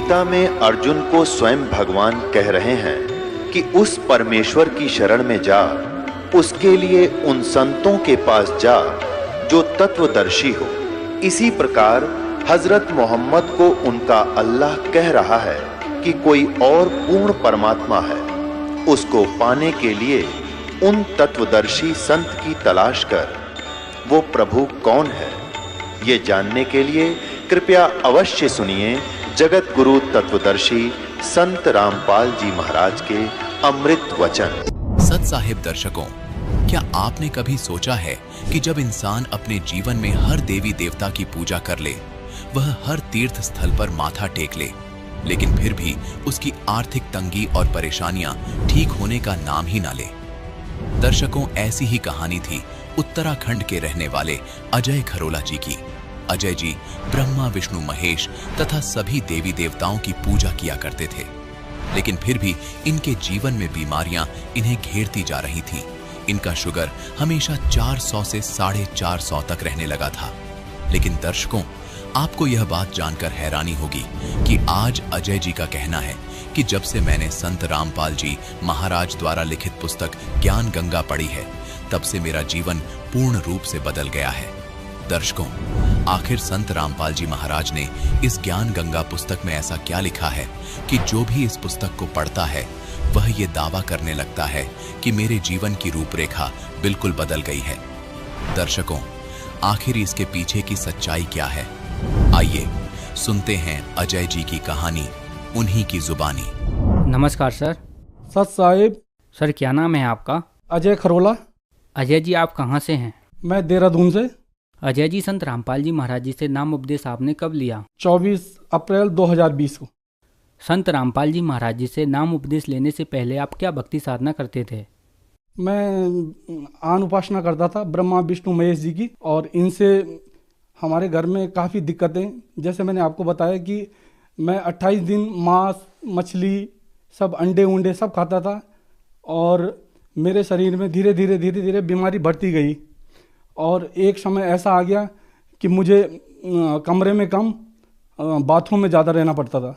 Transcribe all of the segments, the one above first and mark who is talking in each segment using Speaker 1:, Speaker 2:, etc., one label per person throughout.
Speaker 1: गीता में अर्जुन को स्वयं भगवान कह रहे हैं कि उस परमेश्वर की शरण में जा, उसके लिए उन संतों के पास जा जो तत्वदर्शी हो। इसी प्रकार हजरत मोहम्मद को उनका अल्लाह कह रहा है कि कोई और पूर्ण परमात्मा है, उसको पाने के लिए उन तत्वदर्शी संत की तलाश कर। वो प्रभु कौन है, ये जानने के लिए कृपया अवश्य सुनिए जगत गुरु तत्वदर्शी संत रामपाल जी महाराज के अमृत वचन।
Speaker 2: सत साहिब दर्शकों, क्या आपने कभी सोचा है कि जब इंसान अपने जीवन में हर देवी देवता की पूजा कर ले, वह हर तीर्थ स्थल पर माथा टेक ले, लेकिन फिर भी उसकी आर्थिक तंगी और परेशानियां ठीक होने का नाम ही ना ले। दर्शकों, ऐसी ही कहानी थी उत्तराखंड के रहने वाले अजय खरोला जी की। अजय जी ब्रह्मा विष्णु महेश तथा सभी देवी देवताओं की पूजा किया करते थे, लेकिन फिर भी इनके जीवन में बीमारियां इन्हें घेरती जा रही थीं। इनका शुगर हमेशा 400 से 450 तक रहने लगा था। लेकिन दर्शकों, आपको यह बात जानकर हैरानी होगी कि आज अजय जी का कहना है कि जब से मैंने संत रामपाल जी महाराज द्वारा लिखित पुस्तक ज्ञान गंगा पढ़ी है, तब से मेरा जीवन पूर्ण रूप से बदल गया है। दर्शकों, आखिर संत रामपाल जी महाराज ने इस ज्ञान गंगा पुस्तक में ऐसा क्या लिखा है कि जो भी इस पुस्तक को पढ़ता है वह ये दावा करने लगता है कि मेरे जीवन की रूपरेखा बिल्कुल बदल गई है। दर्शकों, आखिर इसके पीछे की सच्चाई क्या है? आइए सुनते हैं अजय जी की कहानी, उन्हीं की जुबानी।
Speaker 3: नमस्कार सर।
Speaker 4: सत साहिब।
Speaker 3: सर, क्या नाम है आपका?
Speaker 4: अजय खरोला।
Speaker 3: अजय जी, आप कहाँ से हैं?
Speaker 4: मैं देहरादून से।
Speaker 3: अजय जी, संत रामपाल जी महाराज जी से नाम उपदेश आपने कब लिया?
Speaker 4: 24 अप्रैल 2020 को।
Speaker 3: संत रामपाल जी महाराज जी से नाम उपदेश लेने से पहले आप क्या भक्ति साधना करते थे?
Speaker 4: मैं आन उपासना करता था ब्रह्मा विष्णु महेश जी की, और इनसे हमारे घर में काफ़ी दिक्कतें, जैसे मैंने आपको बताया कि मैं 28 दिन मांस मछली सब अंडे उंडे सब खाता था, और मेरे शरीर में धीरे धीरे बीमारी बढ़ती गई। और एक समय ऐसा आ गया कि मुझे कमरे में कम बाथरूम में ज़्यादा रहना पड़ता था,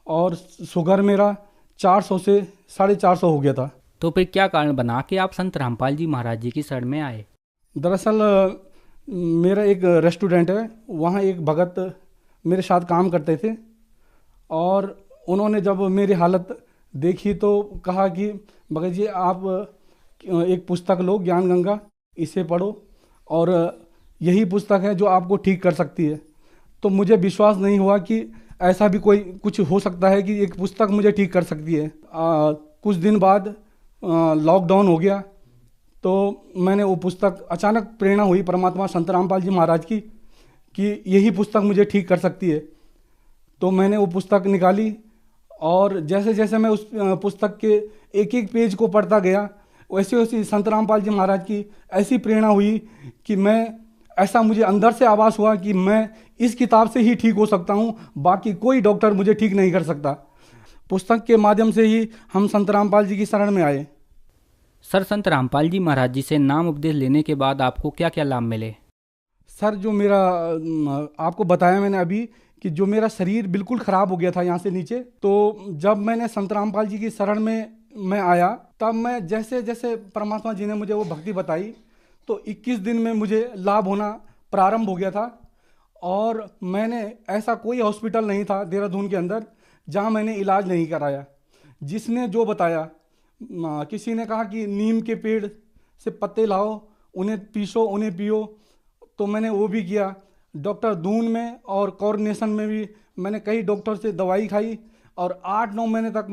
Speaker 4: और शुगर मेरा 400 से 450 हो गया था।
Speaker 3: तो फिर क्या कारण बना कि आप संत रामपाल जी महाराज जी की शरण में आए?
Speaker 4: दरअसल मेरा एक रेस्टोरेंट है, वहाँ एक भगत मेरे साथ काम करते थे, और उन्होंने जब मेरी हालत देखी तो कहा कि भगत जी, आप एक पुस्तक लो ज्ञान गंगा, इसे पढ़ो, और यही पुस्तक है जो आपको ठीक कर सकती है। तो मुझे विश्वास नहीं हुआ कि ऐसा भी कोई कुछ हो सकता है कि एक पुस्तक मुझे ठीक कर सकती है। कुछ दिन बाद लॉकडाउन हो गया, तो मैंने वो पुस्तक, अचानक प्रेरणा हुई परमात्मा संत रामपाल जी महाराज की कि यही पुस्तक मुझे ठीक कर सकती है। तो मैंने वो पुस्तक निकाली, और जैसे जैसे मैं उस पुस्तक के एक एक पेज को पढ़ता गया, वैसे वैसे संत रामपाल जी महाराज की ऐसी प्रेरणा हुई कि मुझे अंदर से आभास हुआ कि मैं इस किताब से ही ठीक हो सकता हूँ, बाकी कोई डॉक्टर मुझे ठीक नहीं कर सकता। पुस्तक के माध्यम से ही हम संत रामपाल जी की शरण में आए।
Speaker 3: सर, संत रामपाल जी महाराज जी से नाम उपदेश लेने के बाद आपको क्या क्या लाभ मिले?
Speaker 4: सर, जो मेरा आपको बताया मैंने अभी कि जो मेरा शरीर बिल्कुल ख़राब हो गया था यहाँ से नीचे, तो जब मैंने संत रामपाल जी की शरण में मैं आया, तब मैं जैसे जैसे परमात्मा जी ने मुझे वो भक्ति बताई, तो 21 दिन में मुझे लाभ होना प्रारंभ हो गया था। और मैंने ऐसा कोई हॉस्पिटल नहीं था देहरादून के अंदर जहाँ मैंने इलाज नहीं कराया। जिसने जो बताया, किसी ने कहा कि नीम के पेड़ से पत्ते लाओ, उन्हें पीसो, उन्हें पियो, तो मैंने वो भी किया। डॉक्टर दून में और कोऑर्डिनेशन में भी मैंने कई डॉक्टर से दवाई खाई, और 8-9 महीने तक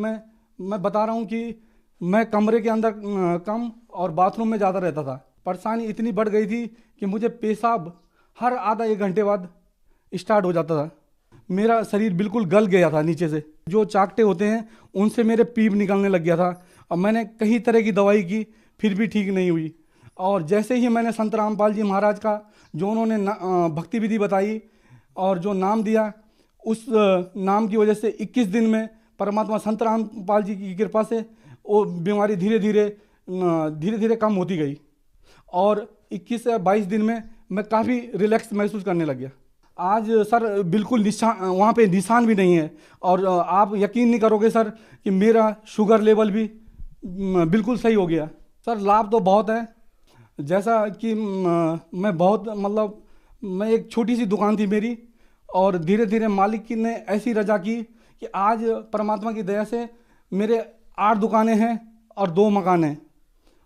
Speaker 4: मैं बता रहा हूँ कि मैं कमरे के अंदर कम और बाथरूम में ज़्यादा रहता था। परेशानी इतनी बढ़ गई थी कि मुझे पेशाब हर आधा 1 घंटे बाद स्टार्ट हो जाता था। मेरा शरीर बिल्कुल गल गया था नीचे से, जो चाकटे होते हैं उनसे मेरे पीप निकलने लग गया था। और मैंने कई तरह की दवाई की, फिर भी ठीक नहीं हुई। और जैसे ही मैंने संत रामपाल जी महाराज का जो उन्होंने भक्ति विधि बताई और जो नाम दिया, उस नाम की वजह से 21 दिन में परमात्मा संत रामपाल जी की कृपा से वो बीमारी धीरे धीरे कम होती गई, और 21 से 22 दिन में मैं काफ़ी रिलैक्स महसूस करने लग गया। आज सर बिल्कुल निशान, वहाँ पे निशान भी नहीं है। और आप यकीन नहीं करोगे सर कि मेरा शुगर लेवल भी बिल्कुल सही हो गया। सर लाभ तो बहुत है, जैसा कि मैं बहुत मतलब मैं एक छोटी सी दुकान थी मेरी, और धीरे धीरे मालिक की ने ऐसी रजा की कि आज परमात्मा की दया से मेरे 8 दुकानें हैं और 2 मकान हैं।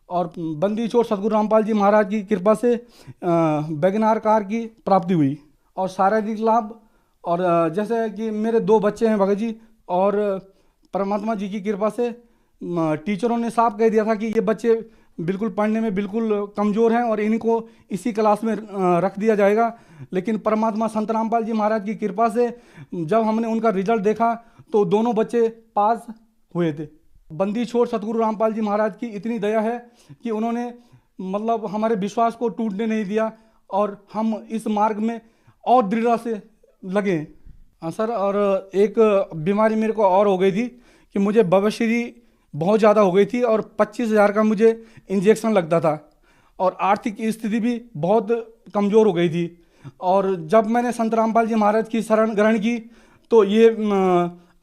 Speaker 4: और बंदी छोड़ सतगुरु रामपाल जी महाराज की कृपा से वैगनार कार की प्राप्ति हुई। और शारीरिक लाभ, और जैसे कि मेरे 2 बच्चे हैं भगत जी, और परमात्मा जी की कृपा से टीचरों ने साफ कह दिया था कि ये बच्चे बिल्कुल पढ़ने में बिल्कुल कमज़ोर हैं और इनको इसी क्लास में रख दिया जाएगा। लेकिन परमात्मा संत रामपाल जी महाराज की कृपा से जब हमने उनका रिजल्ट देखा तो दोनों बच्चे पास हुए थे। बंदी छोड़ सतगुरु रामपाल जी महाराज की इतनी दया है कि उन्होंने मतलब हमारे विश्वास को टूटने नहीं दिया, और हम इस मार्ग में और दृढ़ता से लगे। हाँ सर, और एक बीमारी मेरे को और हो गई थी कि मुझे बवासीर बहुत ज़्यादा हो गई थी, और 25,000 का मुझे इंजेक्शन लगता था, और आर्थिक स्थिति भी बहुत कमज़ोर हो गई थी। और जब मैंने संत रामपाल जी महाराज की शरण ग्रहण की तो ये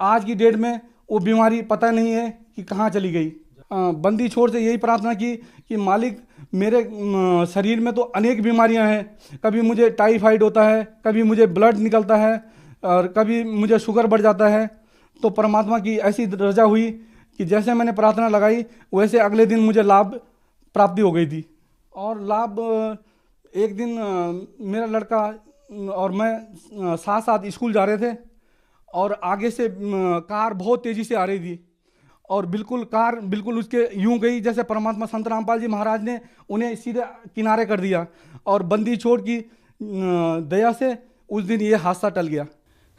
Speaker 4: आज की डेट में वो बीमारी पता नहीं है कि कहाँ चली गई। बंदी छोड़ से यही प्रार्थना की कि मालिक मेरे शरीर में तो अनेक बीमारियां हैं, कभी मुझे टाइफाइड होता है, कभी मुझे ब्लड निकलता है, और कभी मुझे शुगर बढ़ जाता है। तो परमात्मा की ऐसी रजा हुई कि जैसे मैंने प्रार्थना लगाई वैसे अगले दिन मुझे लाभ प्राप्ति हो गई थी। और लाभ, एक दिन मेरा लड़का और मैं साथ साथ स्कूल जा रहे थे, और आगे से कार बहुत तेज़ी से आ रही थी, और बिल्कुल कार बिल्कुल उसके यूं गई जैसे परमात्मा संत रामपाल जी महाराज ने उन्हें सीधे किनारे कर दिया, और बंदी छोड़ की दया से उस दिन ये हादसा टल गया।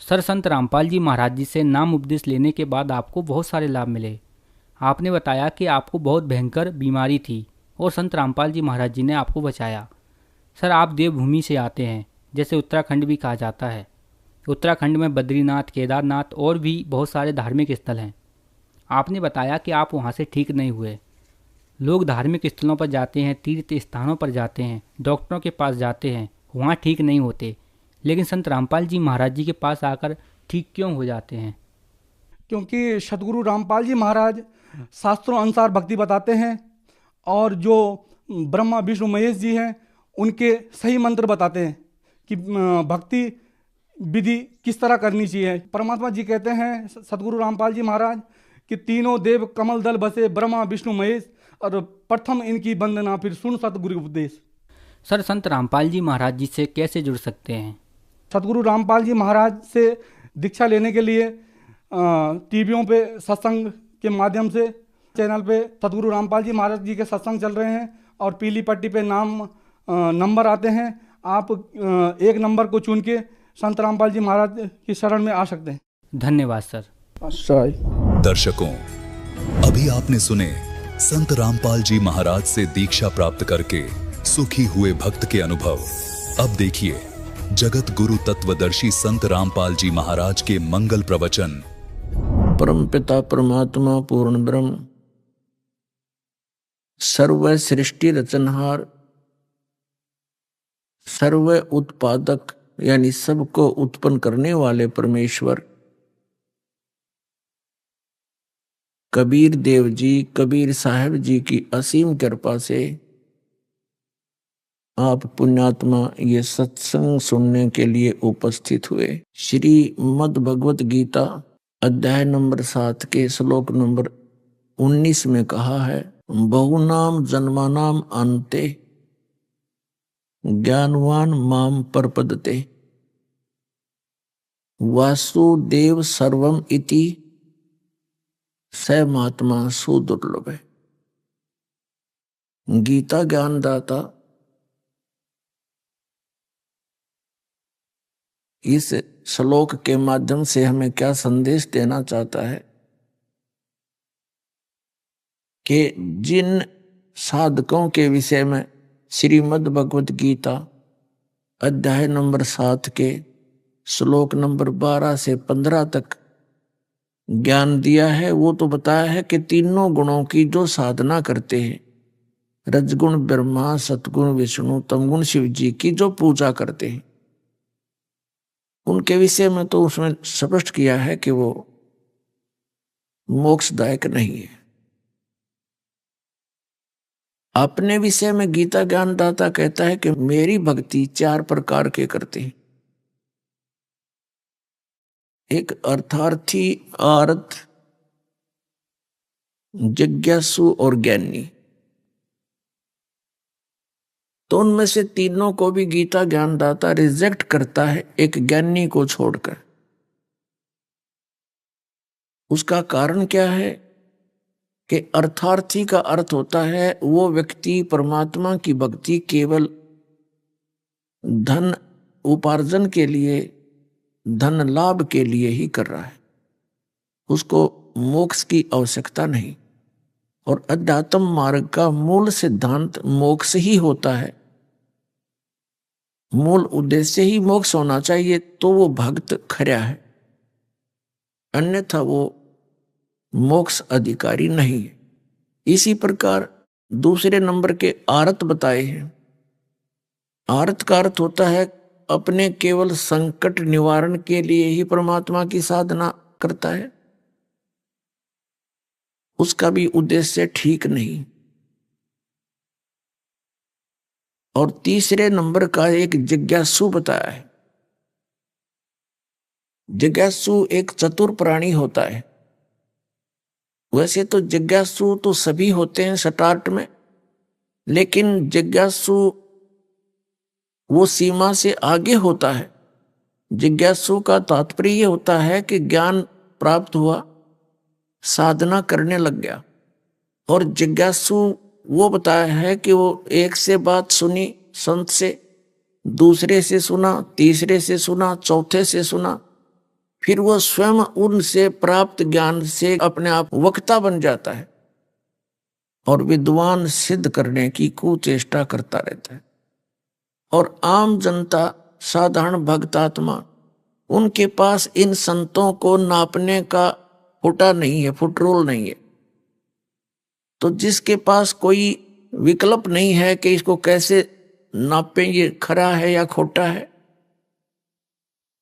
Speaker 3: सर, संत रामपाल जी महाराज जी से नाम उपदेश लेने के बाद आपको बहुत सारे लाभ मिले। आपने बताया कि आपको बहुत भयंकर बीमारी थी और संत रामपाल जी महाराज जी ने आपको बचाया। सर, आप देवभूमि से आते हैं, जैसे उत्तराखंड भी कहा जाता है। उत्तराखंड में बद्रीनाथ, केदारनाथ और भी बहुत सारे धार्मिक स्थल हैं। आपने बताया कि आप वहाँ से ठीक नहीं हुए। लोग धार्मिक स्थलों पर जाते हैं, तीर्थ स्थानों पर जाते हैं, डॉक्टरों के पास जाते हैं, वहाँ ठीक नहीं होते, लेकिन संत रामपाल जी महाराज जी के पास आकर ठीक क्यों हो जाते हैं?
Speaker 4: क्योंकि सतगुरु रामपाल जी महाराज शास्त्रों अनुसार भक्ति बताते हैं, और जो ब्रह्मा विष्णु महेश जी हैं उनके सही मंत्र बताते हैं कि भक्ति विधि किस तरह करनी चाहिए। परमात्मा जी कहते हैं सतगुरु रामपाल जी महाराज कि तीनों देव कमल दल बसे, ब्रह्मा विष्णु महेश, और प्रथम इनकी वंदना फिर सुन सतगुरु उपदेश।
Speaker 3: सर, संत रामपाल जी महाराज जी से कैसे जुड़ सकते हैं?
Speaker 4: सतगुरु रामपाल जी महाराज से दीक्षा लेने के लिए टीवियों पे सत्संग के माध्यम से, चैनल पे सतगुरु रामपाल जी महाराज जी के सत्संग चल रहे हैं, और पीली पट्टी पे नंबर आते हैं। आप एक नंबर को चुन के संत रामपाल जी महाराज की शरण में आ सकते हैं।
Speaker 3: धन्यवाद सर।
Speaker 2: दर्शकों, अभी आपने सुने संत रामपाल जी महाराज से दीक्षा प्राप्त करके सुखी हुए भक्त के अनुभव। अब देखिए जगत गुरु तत्वदर्शी संत रामपाल जी महाराज के मंगल प्रवचन।
Speaker 5: परम पिता परमात्मा पूर्ण ब्रह्म, सर्व सृष्टि रचनहार, सर्व उत्पादक यानी सबको उत्पन्न करने वाले परमेश्वर कबीर देव जी, कबीर साहब जी की असीम कृपा से आप पुण्यात्मा ये सत्संग सुनने के लिए उपस्थित हुए। श्री मद् भगवत गीता अध्याय नंबर 7 के श्लोक नंबर 19 में कहा है, बहुनाम जन्मानाम अन्ते ज्ञानवान माम परपदते वासुदेव सर्वम इति स महात्मा सुदुर्लभ है। गीता ज्ञानदाता इस श्लोक के माध्यम से हमें क्या संदेश देना चाहता है कि जिन साधकों के विषय में श्रीमद् भगवत गीता अध्याय नंबर 7 के श्लोक नंबर 12 से 15 तक ज्ञान दिया है, वो तो बताया है कि तीनों गुणों की जो साधना करते हैं, रजगुण ब्रह्मा, सतगुण विष्णु, तमगुण शिव जी की जो पूजा करते हैं, उनके विषय में तो उसमें स्पष्ट किया है कि वो मोक्षदायक नहीं है। अपने विषय में गीता ज्ञानदाता कहता है कि मेरी भक्ति 4 प्रकार के करते हैं। एक अर्थार्थी, आर्त, जिज्ञासु और ज्ञानी। तो उनमें से तीनों को भी गीता ज्ञानदाता रिजेक्ट करता है, एक ज्ञानी को छोड़कर। उसका कारण क्या है कि अर्थार्थी का अर्थ होता है वो व्यक्ति परमात्मा की भक्ति केवल धन उपार्जन के लिए, धन लाभ के लिए ही कर रहा है, उसको मोक्ष की आवश्यकता नहीं। और अध्यात्म मार्ग का मूल सिद्धांत मोक्ष ही होता है, मूल उद्देश्य ही मोक्ष होना चाहिए, तो वो भक्त खरा है, अन्यथा वो मोक्ष अधिकारी नहीं है। इसी प्रकार दूसरे नंबर के आरत बताए हैं। आरत का अर्थ होता है अपने केवल संकट निवारण के लिए ही परमात्मा की साधना करता है, उसका भी उद्देश्य ठीक नहीं। और तीसरे नंबर का एक जिज्ञासु बताया है। जिज्ञासु एक चतुर प्राणी होता है। वैसे तो जिज्ञासु तो सभी होते हैं स्टार्ट में, लेकिन जिज्ञासु वो सीमा से आगे होता है। जिज्ञासु का तात्पर्य ये होता है कि ज्ञान प्राप्त हुआ, साधना करने लग गया। और जिज्ञासु वो बताया है कि वो एक से बात सुनी संत से, दूसरे से सुना, तीसरे से सुना, चौथे से सुना, फिर वो स्वयं उनसे प्राप्त ज्ञान से अपने आप वक्ता बन जाता है और विद्वान सिद्ध करने की कुचेष्टा करता रहता है। और आम जनता, साधारण भक्तात्मा, उनके पास इन संतों को नापने का फुटा नहीं है, फुटरोल नहीं है। तो जिसके पास कोई विकल्प नहीं है कि इसको कैसे नापें, ये खरा है या खोटा है,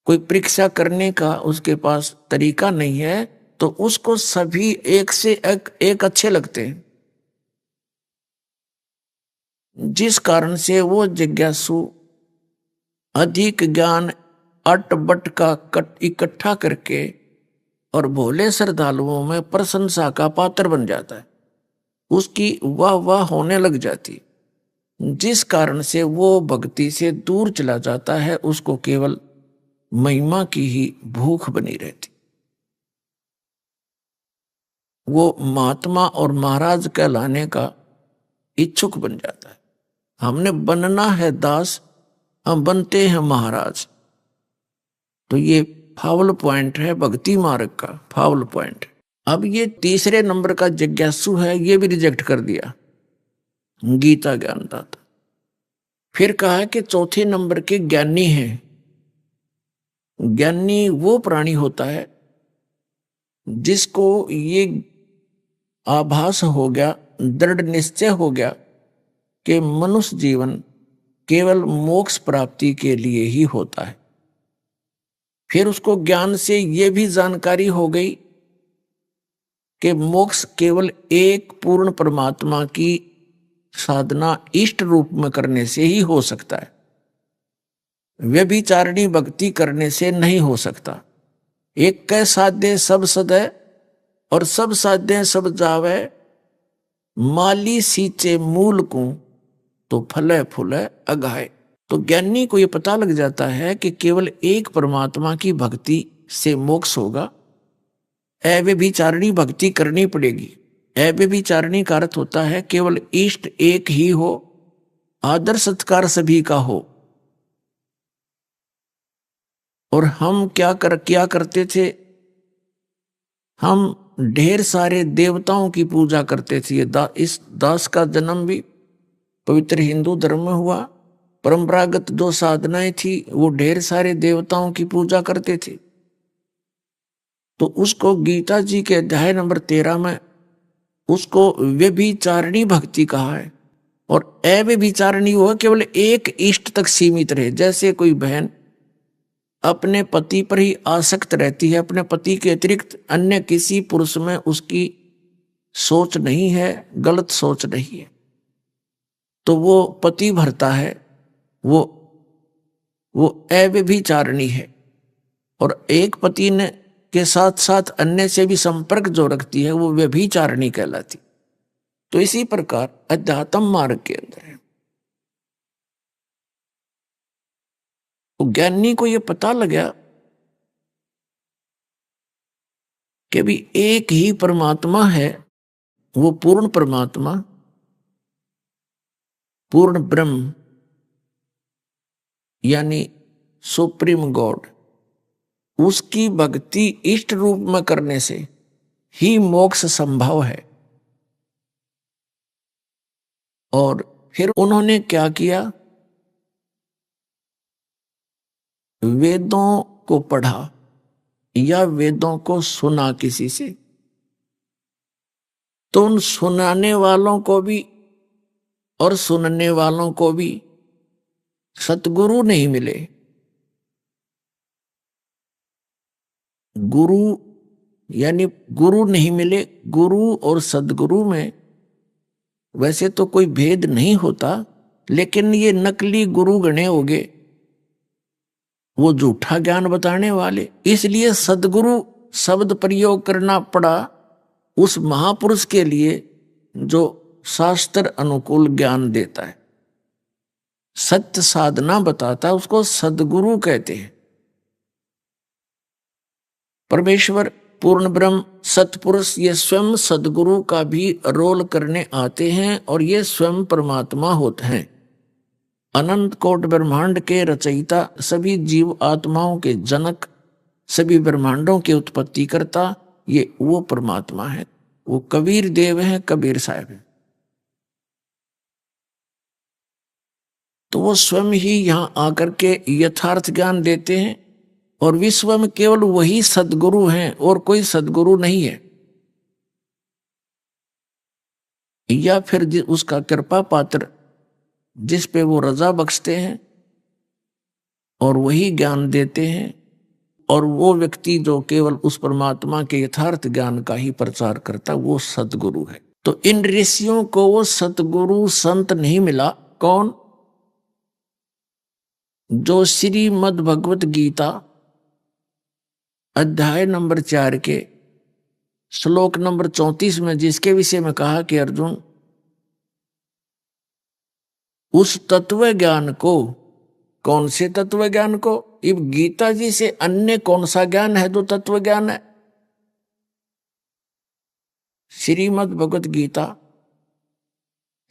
Speaker 5: कोई परीक्षा करने का उसके पास तरीका नहीं है, तो उसको सभी एक से एक अच्छे लगते हैं, जिस कारण से वो जिज्ञासु अधिक ज्ञान अट बट का इकट्ठा करके और भोले श्रद्धालुओं में प्रशंसा का पात्र बन जाता है, उसकी वाह वाह होने लग जाती, जिस कारण से वो भक्ति से दूर चला जाता है, उसको केवल महिमा की ही भूख बनी रहती। वो महात्मा और महाराज कहलाने का इच्छुक बन जाता है। हमने बनना है दास, हम बनते हैं महाराज। तो ये फाउल पॉइंट है भक्ति मार्ग का, फाउल पॉइंट। अब ये तीसरे नंबर का जिज्ञासु है, ये भी रिजेक्ट कर दिया गीता ज्ञानदाता। फिर कहा कि चौथे नंबर के ज्ञानी हैं। ज्ञानी वो प्राणी होता है जिसको ये आभास हो गया, दृढ़ निश्चय हो गया कि मनुष्य जीवन केवल मोक्ष प्राप्ति के लिए ही होता है। फिर उसको ज्ञान से ये भी जानकारी हो गई कि मोक्ष केवल एक पूर्ण परमात्मा की साधना इष्ट रूप में करने से ही हो सकता है, व्यभिचारिणी भक्ति करने से नहीं हो सकता। एक कै साध्य सब सदै और सब साध्य सब जावे, माली सींचे मूल को तो फले फूले अगाए। तो ज्ञानी को ये पता लग जाता है कि केवल एक परमात्मा की भक्ति से मोक्ष होगा, अव्यभिचारिणी भक्ति करनी पड़ेगी। अव्यभिचारिणी का अर्थ होता है केवल इष्ट एक ही हो, आदर सत्कार सभी का हो। और हम क्या करते थे, हम ढेर सारे देवताओं की पूजा करते थे। इस दास का जन्म भी पवित्र हिंदू धर्म में हुआ। परंपरागत जो साधनाएं थी वो ढेर सारे देवताओं की पूजा करते थे। तो उसको गीता जी के अध्याय नंबर 13 में उसको व्यभिचारिणी भक्ति कहा है। और अव्यभिचारिणी वो केवल एक इष्ट तक सीमित रहे। जैसे कोई बहन अपने पति पर ही आसक्त रहती है, अपने पति के अतिरिक्त अन्य किसी पुरुष में उसकी सोच नहीं है, गलत सोच नहीं है, तो वो पति भरता है, वो अव्यभिचारिणी है। और एक पति ने के साथ साथ अन्य से भी संपर्क जो रखती है वो व्यभिचारिणी कहलाती। तो इसी प्रकार अध्यात्म मार्ग के अंदर है। तो ज्ञानी को ये पता लगा कि भी एक ही परमात्मा है, वो पूर्ण परमात्मा, पूर्ण ब्रह्म यानी सुप्रीम गॉड, उसकी भक्ति इष्ट रूप में करने से ही मोक्ष संभव है। और फिर उन्होंने क्या किया, वेदों को पढ़ा या वेदों को सुना किसी से, तो उन सुनाने वालों को भी और सुनने वालों को भी सतगुरु नहीं मिले। गुरु यानी गुरु नहीं मिले। गुरु और सदगुरु में वैसे तो कोई भेद नहीं होता, लेकिन ये नकली गुरु गणे हो गए, वो झूठा ज्ञान बताने वाले। इसलिए सदगुरु शब्द प्रयोग करना पड़ा उस महापुरुष के लिए जो शास्त्र अनुकूल ज्ञान देता है, सत्य साधना बताता है, उसको सदगुरु कहते हैं। परमेश्वर पूर्ण ब्रह्म सतपुरुष ये स्वयं सदगुरु का भी रोल करने आते हैं और ये स्वयं परमात्मा होते हैं। अनंत कोट ब्रह्मांड के रचयिता, सभी जीव आत्माओं के जनक, सभी ब्रह्मांडों की उत्पत्ति करता, ये वो परमात्मा है। वो कबीर देव हैं, कबीर साहब हैं। तो वो स्वयं ही यहां आकर के यथार्थ ज्ञान देते हैं और विश्व में केवल वही सदगुरु हैं और कोई सदगुरु नहीं है। या फिर उसका कृपा पात्र जिस पे वो रजा बख्शते हैं और वही ज्ञान देते हैं, और वो व्यक्ति जो केवल उस परमात्मा के यथार्थ ज्ञान का ही प्रचार करता, वो सतगुरु है। तो इन ऋषियों को वो सतगुरु संत नहीं मिला। कौन? जो श्रीमद् भगवत गीता अध्याय नंबर 4 के श्लोक नंबर 34 में जिसके विषय में कहा कि अर्जुन उस तत्व ज्ञान को, कौन से तत्व ज्ञान को? इब गीता जी से अन्य कौन सा ज्ञान है जो तत्व ज्ञान है? श्रीमद् भगवत गीता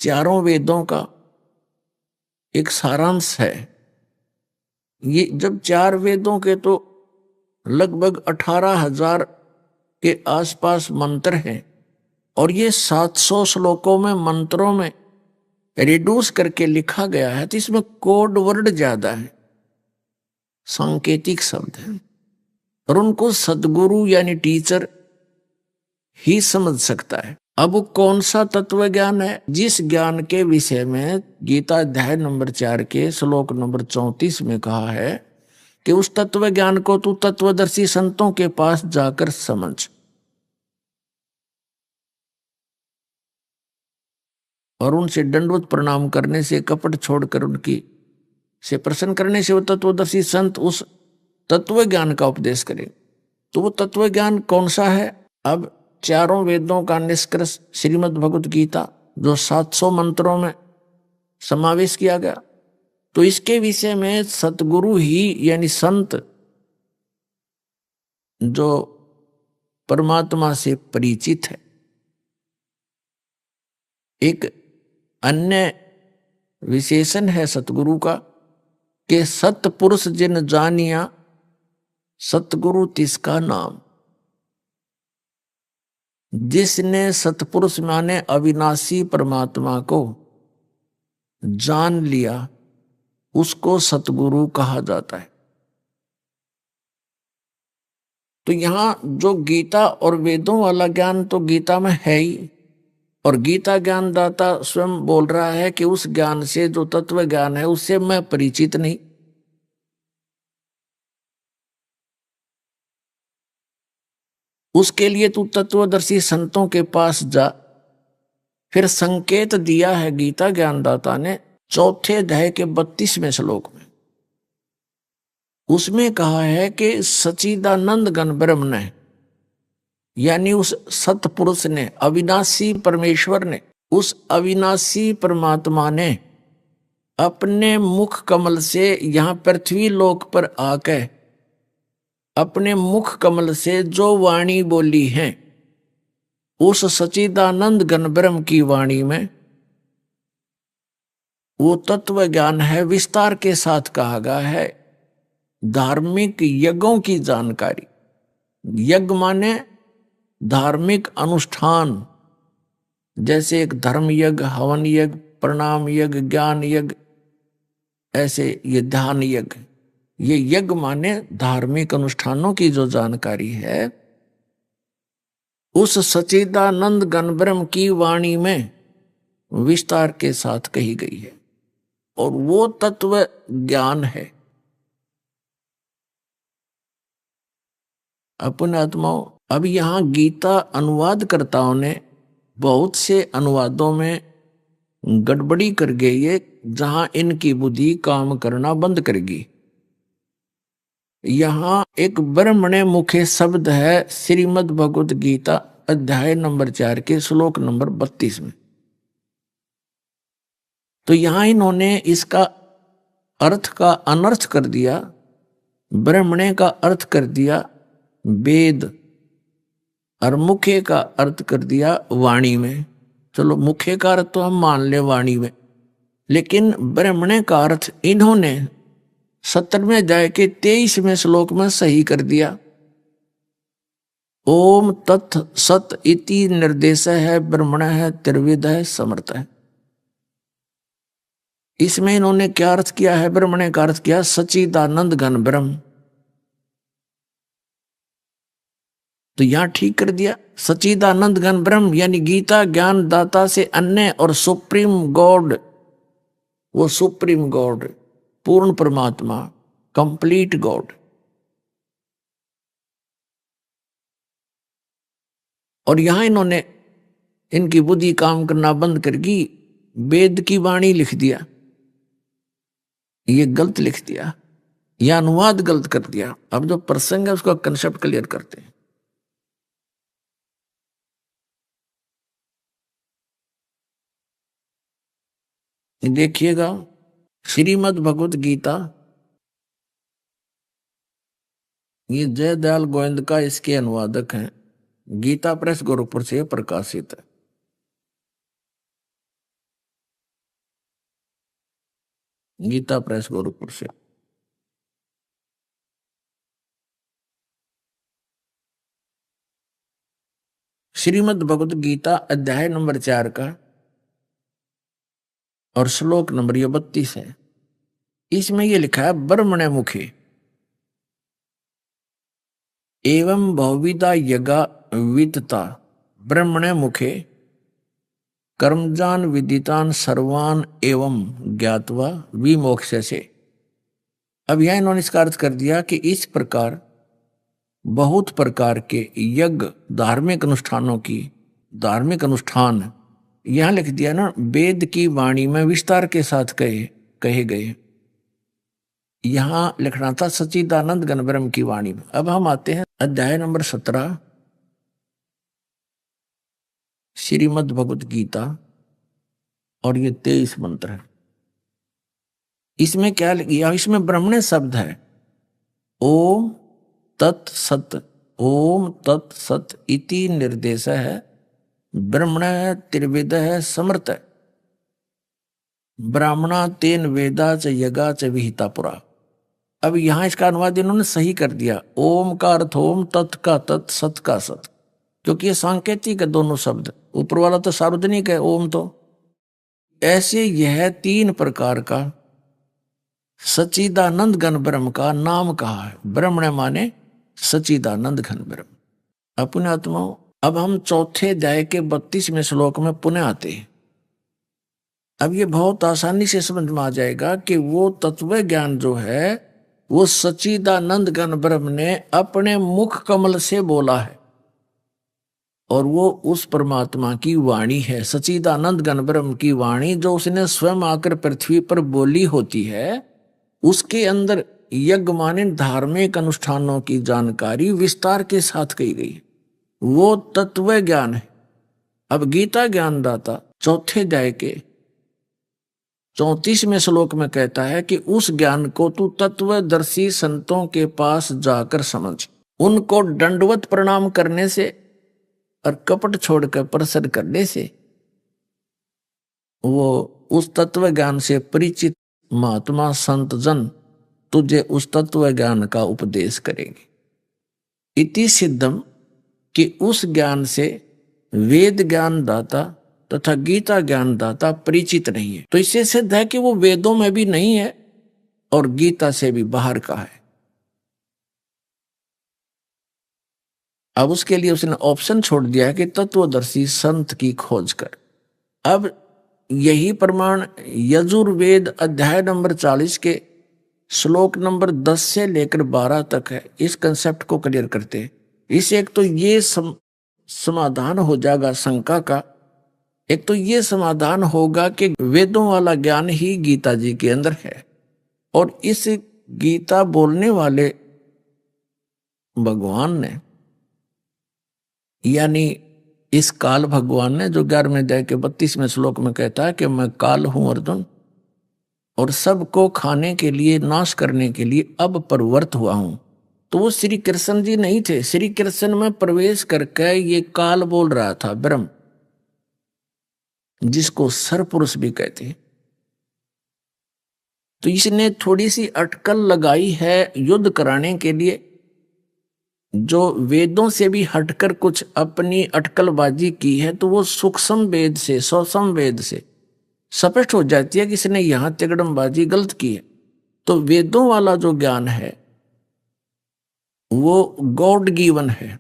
Speaker 5: चारों वेदों का एक सारांश है। ये जब 4 वेदों के तो लगभग 18,000 के आसपास मंत्र हैं और ये 700 श्लोकों में मंत्रों में रिड्यूस करके लिखा गया है, तो इसमें कोड वर्ड ज्यादा है, सांकेतिक शब्द है, और उनको सदगुरु यानी टीचर ही समझ सकता है। अब कौन सा तत्व ज्ञान है? जिस ज्ञान के विषय में गीता अध्याय नंबर 4 के श्लोक नंबर 34 में कहा है कि उस तत्व ज्ञान को तू तत्वदर्शी संतों के पास जाकर समझ। और उनसे दंडवत प्रणाम करने से, कपट छोड़कर उनकी से प्रसन्न करने से वो तत्वदर्शी संत उस तत्व ज्ञान का उपदेश करें। तो वो तत्व ज्ञान कौन सा है? अब चारों वेदों का निष्कर्ष श्रीमद् भगवत गीता जो 700 मंत्रों में समावेश किया गया, तो इसके विषय में सतगुरु ही यानी संत जो परमात्मा से परिचित है। एक अन्य विशेषण है सतगुरु का कि सतपुरुष जिन जानिया सतगुरु तिसका नाम। जिसने सतपुरुष माने अविनाशी परमात्मा को जान लिया उसको सतगुरु कहा जाता है। तो यहां जो गीता और वेदों वाला ज्ञान तो गीता में है ही, और गीता ज्ञान दाता स्वयं बोल रहा है कि उस ज्ञान से, जो तत्व ज्ञान है, उससे मैं परिचित नहीं। उसके लिए तू तत्वदर्शी संतों के पास जा। फिर संकेत दिया है गीता ज्ञानदाता ने चौथे अध्याय के 32वें श्लोक में। उसमें कहा है कि सच्चिदानंद घन ब्रह्म ने, यानी उस सतपुरुष ने, अविनाशी परमेश्वर ने, उस अविनाशी परमात्मा ने अपने मुख कमल से यहां पृथ्वी लोक पर आकर अपने मुख कमल से जो वाणी बोली है, उस सच्चिदानंद घन ब्रह्म की वाणी में वो तत्व ज्ञान है। विस्तार के साथ कहा गया है धार्मिक यज्ञों की जानकारी। यज्ञ माने धार्मिक अनुष्ठान, जैसे एक धर्म यज्ञ, हवन यज्ञ, प्रणाम यज्ञ, ज्ञान यज्ञ, ऐसे ये ध्यान यज्ञ। ये यज्ञ माने धार्मिक अनुष्ठानों की जो जानकारी है, उस सच्चिदानंद घन ब्रह्म की वाणी में विस्तार के साथ कही गई है, और वो तत्व ज्ञान है। अपने आत्माओं, अब यहां गीता अनुवादकर्ताओं ने बहुत से अनुवादों में गड़बड़ी कर गई है, जहां इनकी बुद्धि काम करना बंद करेगी। यहां एक ब्रह्मणे मुखे शब्द है श्रीमद् भगवत गीता अध्याय नंबर 4 के श्लोक नंबर 32 में। तो यहां इन्होंने इसका अर्थ का अनर्थ कर दिया, ब्रह्मणे का अर्थ कर दिया वेद, और मुखे का अर्थ कर दिया वाणी में। चलो मुखे का अर्थ तो हम मान ले वाणी में, लेकिन ब्रह्मणे का अर्थ इन्होंने 17वें अध्याय के 23वें श्लोक में सही कर दिया। ओम तत् सत इति निर्देश है, ब्रह्मण है, त्रिविध है, समर्थ है। इसमें इन्होंने क्या अर्थ किया है? ब्रह्मणे का अर्थ किया सच्चिदानंद घन ब्रह्म। तो यहां ठीक कर दिया, सच्चिदानंद घन ब्रह्म यानी गीता ज्ञान दाता से अन्य और सुप्रीम गॉड, वो सुप्रीम गॉड, पूर्ण परमात्मा, कंप्लीट गॉड। और यहां इन्होंने इनकी बुद्धि काम करना बंद करके वेद की वाणी लिख दिया। ये गलत लिख दिया, यह अनुवाद गलत कर दिया। अब जो प्रसंग है उसका कंसेप्ट क्लियर करते हैं। देखिएगा श्रीमद् भगवत गीता, ये जयदयाल गोविंद का इसके अनुवादक हैं, गीता प्रेस गोरखपुर से प्रकाशित है। गीता प्रेस गोरखपुर से। श्रीमद् भगवत गीता अध्याय नंबर 4 का और श्लोक नंबर 32 है। इसमें यह लिखा है ब्रह्मणे मुखे एवं बहुविधा यज्ञा विदता ब्रह्मणे मुखे कर्मजान विदितान सर्वान एवं ज्ञातवा विमोक्ष से। अब यह इन्होंने इसका अर्थ कर दिया कि इस प्रकार बहुत प्रकार के यज्ञ, धार्मिक अनुष्ठानों की, धार्मिक अनुष्ठान यहां लिख दिया ना, वेद की वाणी में विस्तार के साथ कहे गए। यहां लिखना था सच्चिदानंद घन ब्रह्म की वाणी में। अब हम आते हैं अध्याय नंबर 17 श्रीमद् भगवत गीता, और ये 23 मंत्र है। इसमें क्या लिखा? इसमें ब्रह्मणे शब्द है ओम तत्सत, ओम तत्सत इति निर्देश है, ब्रह्मण है, त्रिविद है, समर्थ है। ब्राह्मणा तेन वेदा च यज्ञा च विहिता पुरा। अब यहां इसका अनुवाद इन्होंने सही कर दिया, ओम का अर्थ ओम, तत् का तत्, सत का सत, क्योंकि ये सांकेतिक है दोनों शब्द। ऊपर वाला तो सार्वजनिक है ओम। तो ऐसे यह 3 प्रकार का सच्चिदानंद घन ब्रह्म का नाम कहा है। ब्रह्मण माने सच्चिदानंद घन ब्रह्म। अपने आत्माओं, अब हम चौथे अध्याय के 32वें श्लोक में पुनः आते हैं। अब ये बहुत आसानी से समझ में आ जाएगा कि वो तत्व ज्ञान जो है वो सच्चिदानंद घन ब्रह्म ने अपने मुख कमल से बोला है। और वो उस परमात्मा की वाणी है, सच्चिदानंद घन ब्रह्म की वाणी, जो उसने स्वयं आकर पृथ्वी पर बोली होती है। उसके अंदर यज्ञ माने धार्मिक अनुष्ठानों की जानकारी विस्तार के साथ कही गई है। वो तत्व ज्ञान है। अब गीता ज्ञानदाता चौथे अध्याय के 34वें श्लोक में कहता है कि उस ज्ञान को तू तत्वदर्शी संतों के पास जाकर समझ, उनको दंडवत प्रणाम करने से और कपट छोड़कर प्रसन्न करने से वो उस तत्व ज्ञान से परिचित महात्मा संत जन तुझे उस तत्व ज्ञान का उपदेश करेंगे। इति सिद्धम कि उस ज्ञान से वेद ज्ञान दाता तथा गीता ज्ञान दाता परिचित नहीं है। तो इससे सिद्ध है कि वो वेदों में भी नहीं है और गीता से भी बाहर का है। अब उसके लिए उसने ऑप्शन छोड़ दिया है कि तत्वदर्शी संत की खोज कर। अब यही प्रमाण यजुर्वेद अध्याय नंबर 40 के श्लोक नंबर 10 से लेकर 12 तक है। इस कंसेप्ट को क्लियर करते हैं। इसे एक तो ये समाधान हो जाएगा शंका का, एक तो ये समाधान होगा कि वेदों वाला ज्ञान ही गीता जी के अंदर है और इस गीता बोलने वाले भगवान ने, यानी इस काल भगवान ने, जो 11वें अध्याय के 32वें श्लोक में कहता है कि मैं काल हूं अर्जुन और सबको खाने के लिए, नाश करने के लिए अब प्रवृत्त हुआ हूं। तो वो श्री कृष्ण जी नहीं थे। श्री कृष्ण में प्रवेश करके ये काल बोल रहा था, ब्रह्म, जिसको सरपुरुष भी कहते हैं। तो इसने थोड़ी सी अटकल लगाई है युद्ध कराने के लिए, जो वेदों से भी हटकर कुछ अपनी अटकलबाजी की है। तो वो सूक्ष्म वेद से, सूक्ष्म वेद से स्पष्ट हो जाती है कि इसने यहां तिगड़मबाजी गलत की है। तो वेदों वाला जो ज्ञान है वो गॉड गिवन है।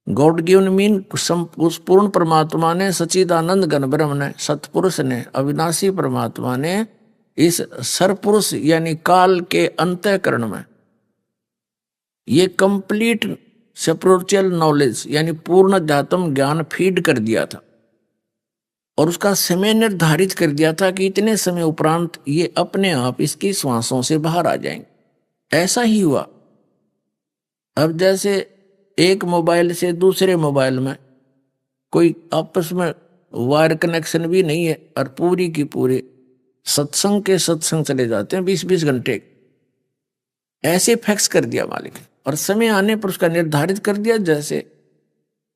Speaker 5: गॉड गिवन मीन उस पूर्ण परमात्मा ने, सच्चिदानंद घन ब्रह्म ने, सतपुरुष ने, अविनाशी परमात्मा ने इस सरपुरुष यानी काल के अंतःकरण में ये कंप्लीट स्पिरिचुअल नॉलेज यानी पूर्ण अध्यात्म ज्ञान फीड कर दिया था और उसका समय निर्धारित कर दिया था कि इतने समय उपरांत ये अपने आप इसकी श्वासों से बाहर आ जाएंगे। ऐसा ही हुआ। अब जैसे एक मोबाइल से दूसरे मोबाइल में कोई आपस में वायर कनेक्शन भी नहीं है और पूरी की पूरे सत्संग के सत्संग चले जाते हैं 20-20 घंटे, ऐसे फिक्स कर दिया मालिक ने और समय आने पर उसका निर्धारित कर दिया। जैसे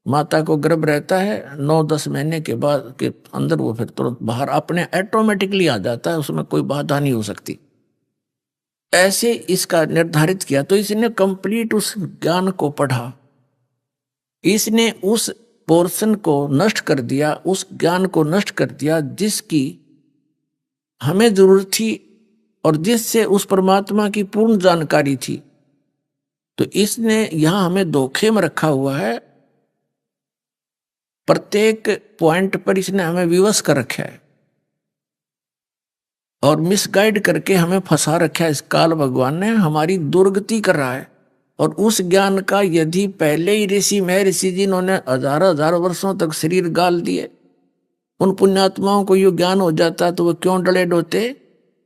Speaker 5: माता को गर्भ रहता है 9-10 महीने के बाद के अंदर वो फिर तुरंत बाहर अपने ऑटोमेटिकली आ जाता है, उसमें कोई बाधा नहीं हो सकती। ऐसे इसका निर्धारित किया। तो इसने कंप्लीट उस ज्ञान को पढ़ा, इसने उस पोर्शन को नष्ट कर दिया, उस ज्ञान को नष्ट कर दिया जिसकी हमें जरूरत थी और जिससे उस परमात्मा की पूर्ण जानकारी थी। तो इसने यहां हमें धोखे में रखा हुआ है। प्रत्येक पॉइंट पर इसने हमें विवश कर रखा है और मिसगाइड करके हमें फंसा रखा है। इस काल भगवान ने हमारी दुर्गति कर रहा है। और उस ज्ञान का यदि पहले ही ऋषि महर्षि जिन्होंने हजार वर्षों तक शरीर गाल दिए, उन पुण्यात्माओं को यो ज्ञान हो जाता तो वो क्यों डले डोते,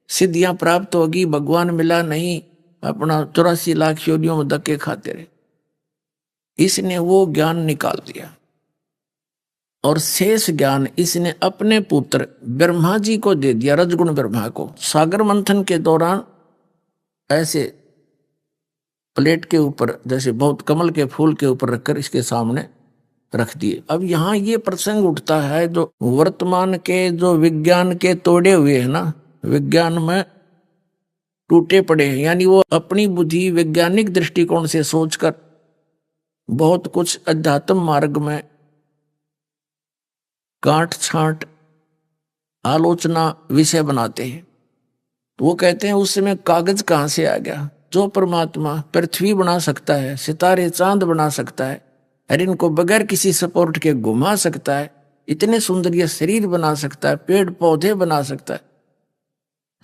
Speaker 5: सिद्धियां प्राप्त होगी, भगवान मिला नहीं, अपना 84 लाख योनियों में धक्के खाते रहे। इसने वो ज्ञान निकाल दिया और शेष ज्ञान इसने अपने पुत्र ब्रह्मा जी को दे दिया, रजगुण ब्रह्मा को। सागर मंथन के दौरान ऐसे प्लेट के ऊपर, जैसे बहुत कमल के फूल के ऊपर रखकर इसके सामने रख दिए। अब यहाँ ये प्रसंग उठता है जो वर्तमान के जो विज्ञान के तोड़े हुए है ना, विज्ञान में टूटे पड़े हैं, यानी वो अपनी बुद्धि वैज्ञानिक दृष्टिकोण से सोचकर बहुत कुछ अध्यात्म मार्ग में काट छांट आलोचना विषय बनाते हैं। तो वो कहते हैं उस समय कागज कहाँ से आ गया? जो परमात्मा पृथ्वी बना सकता है, सितारे चांद बना सकता है और इनको बगैर किसी सपोर्ट के घुमा सकता है, इतने सुंदर ये शरीर बना सकता है, पेड़ पौधे बना सकता है,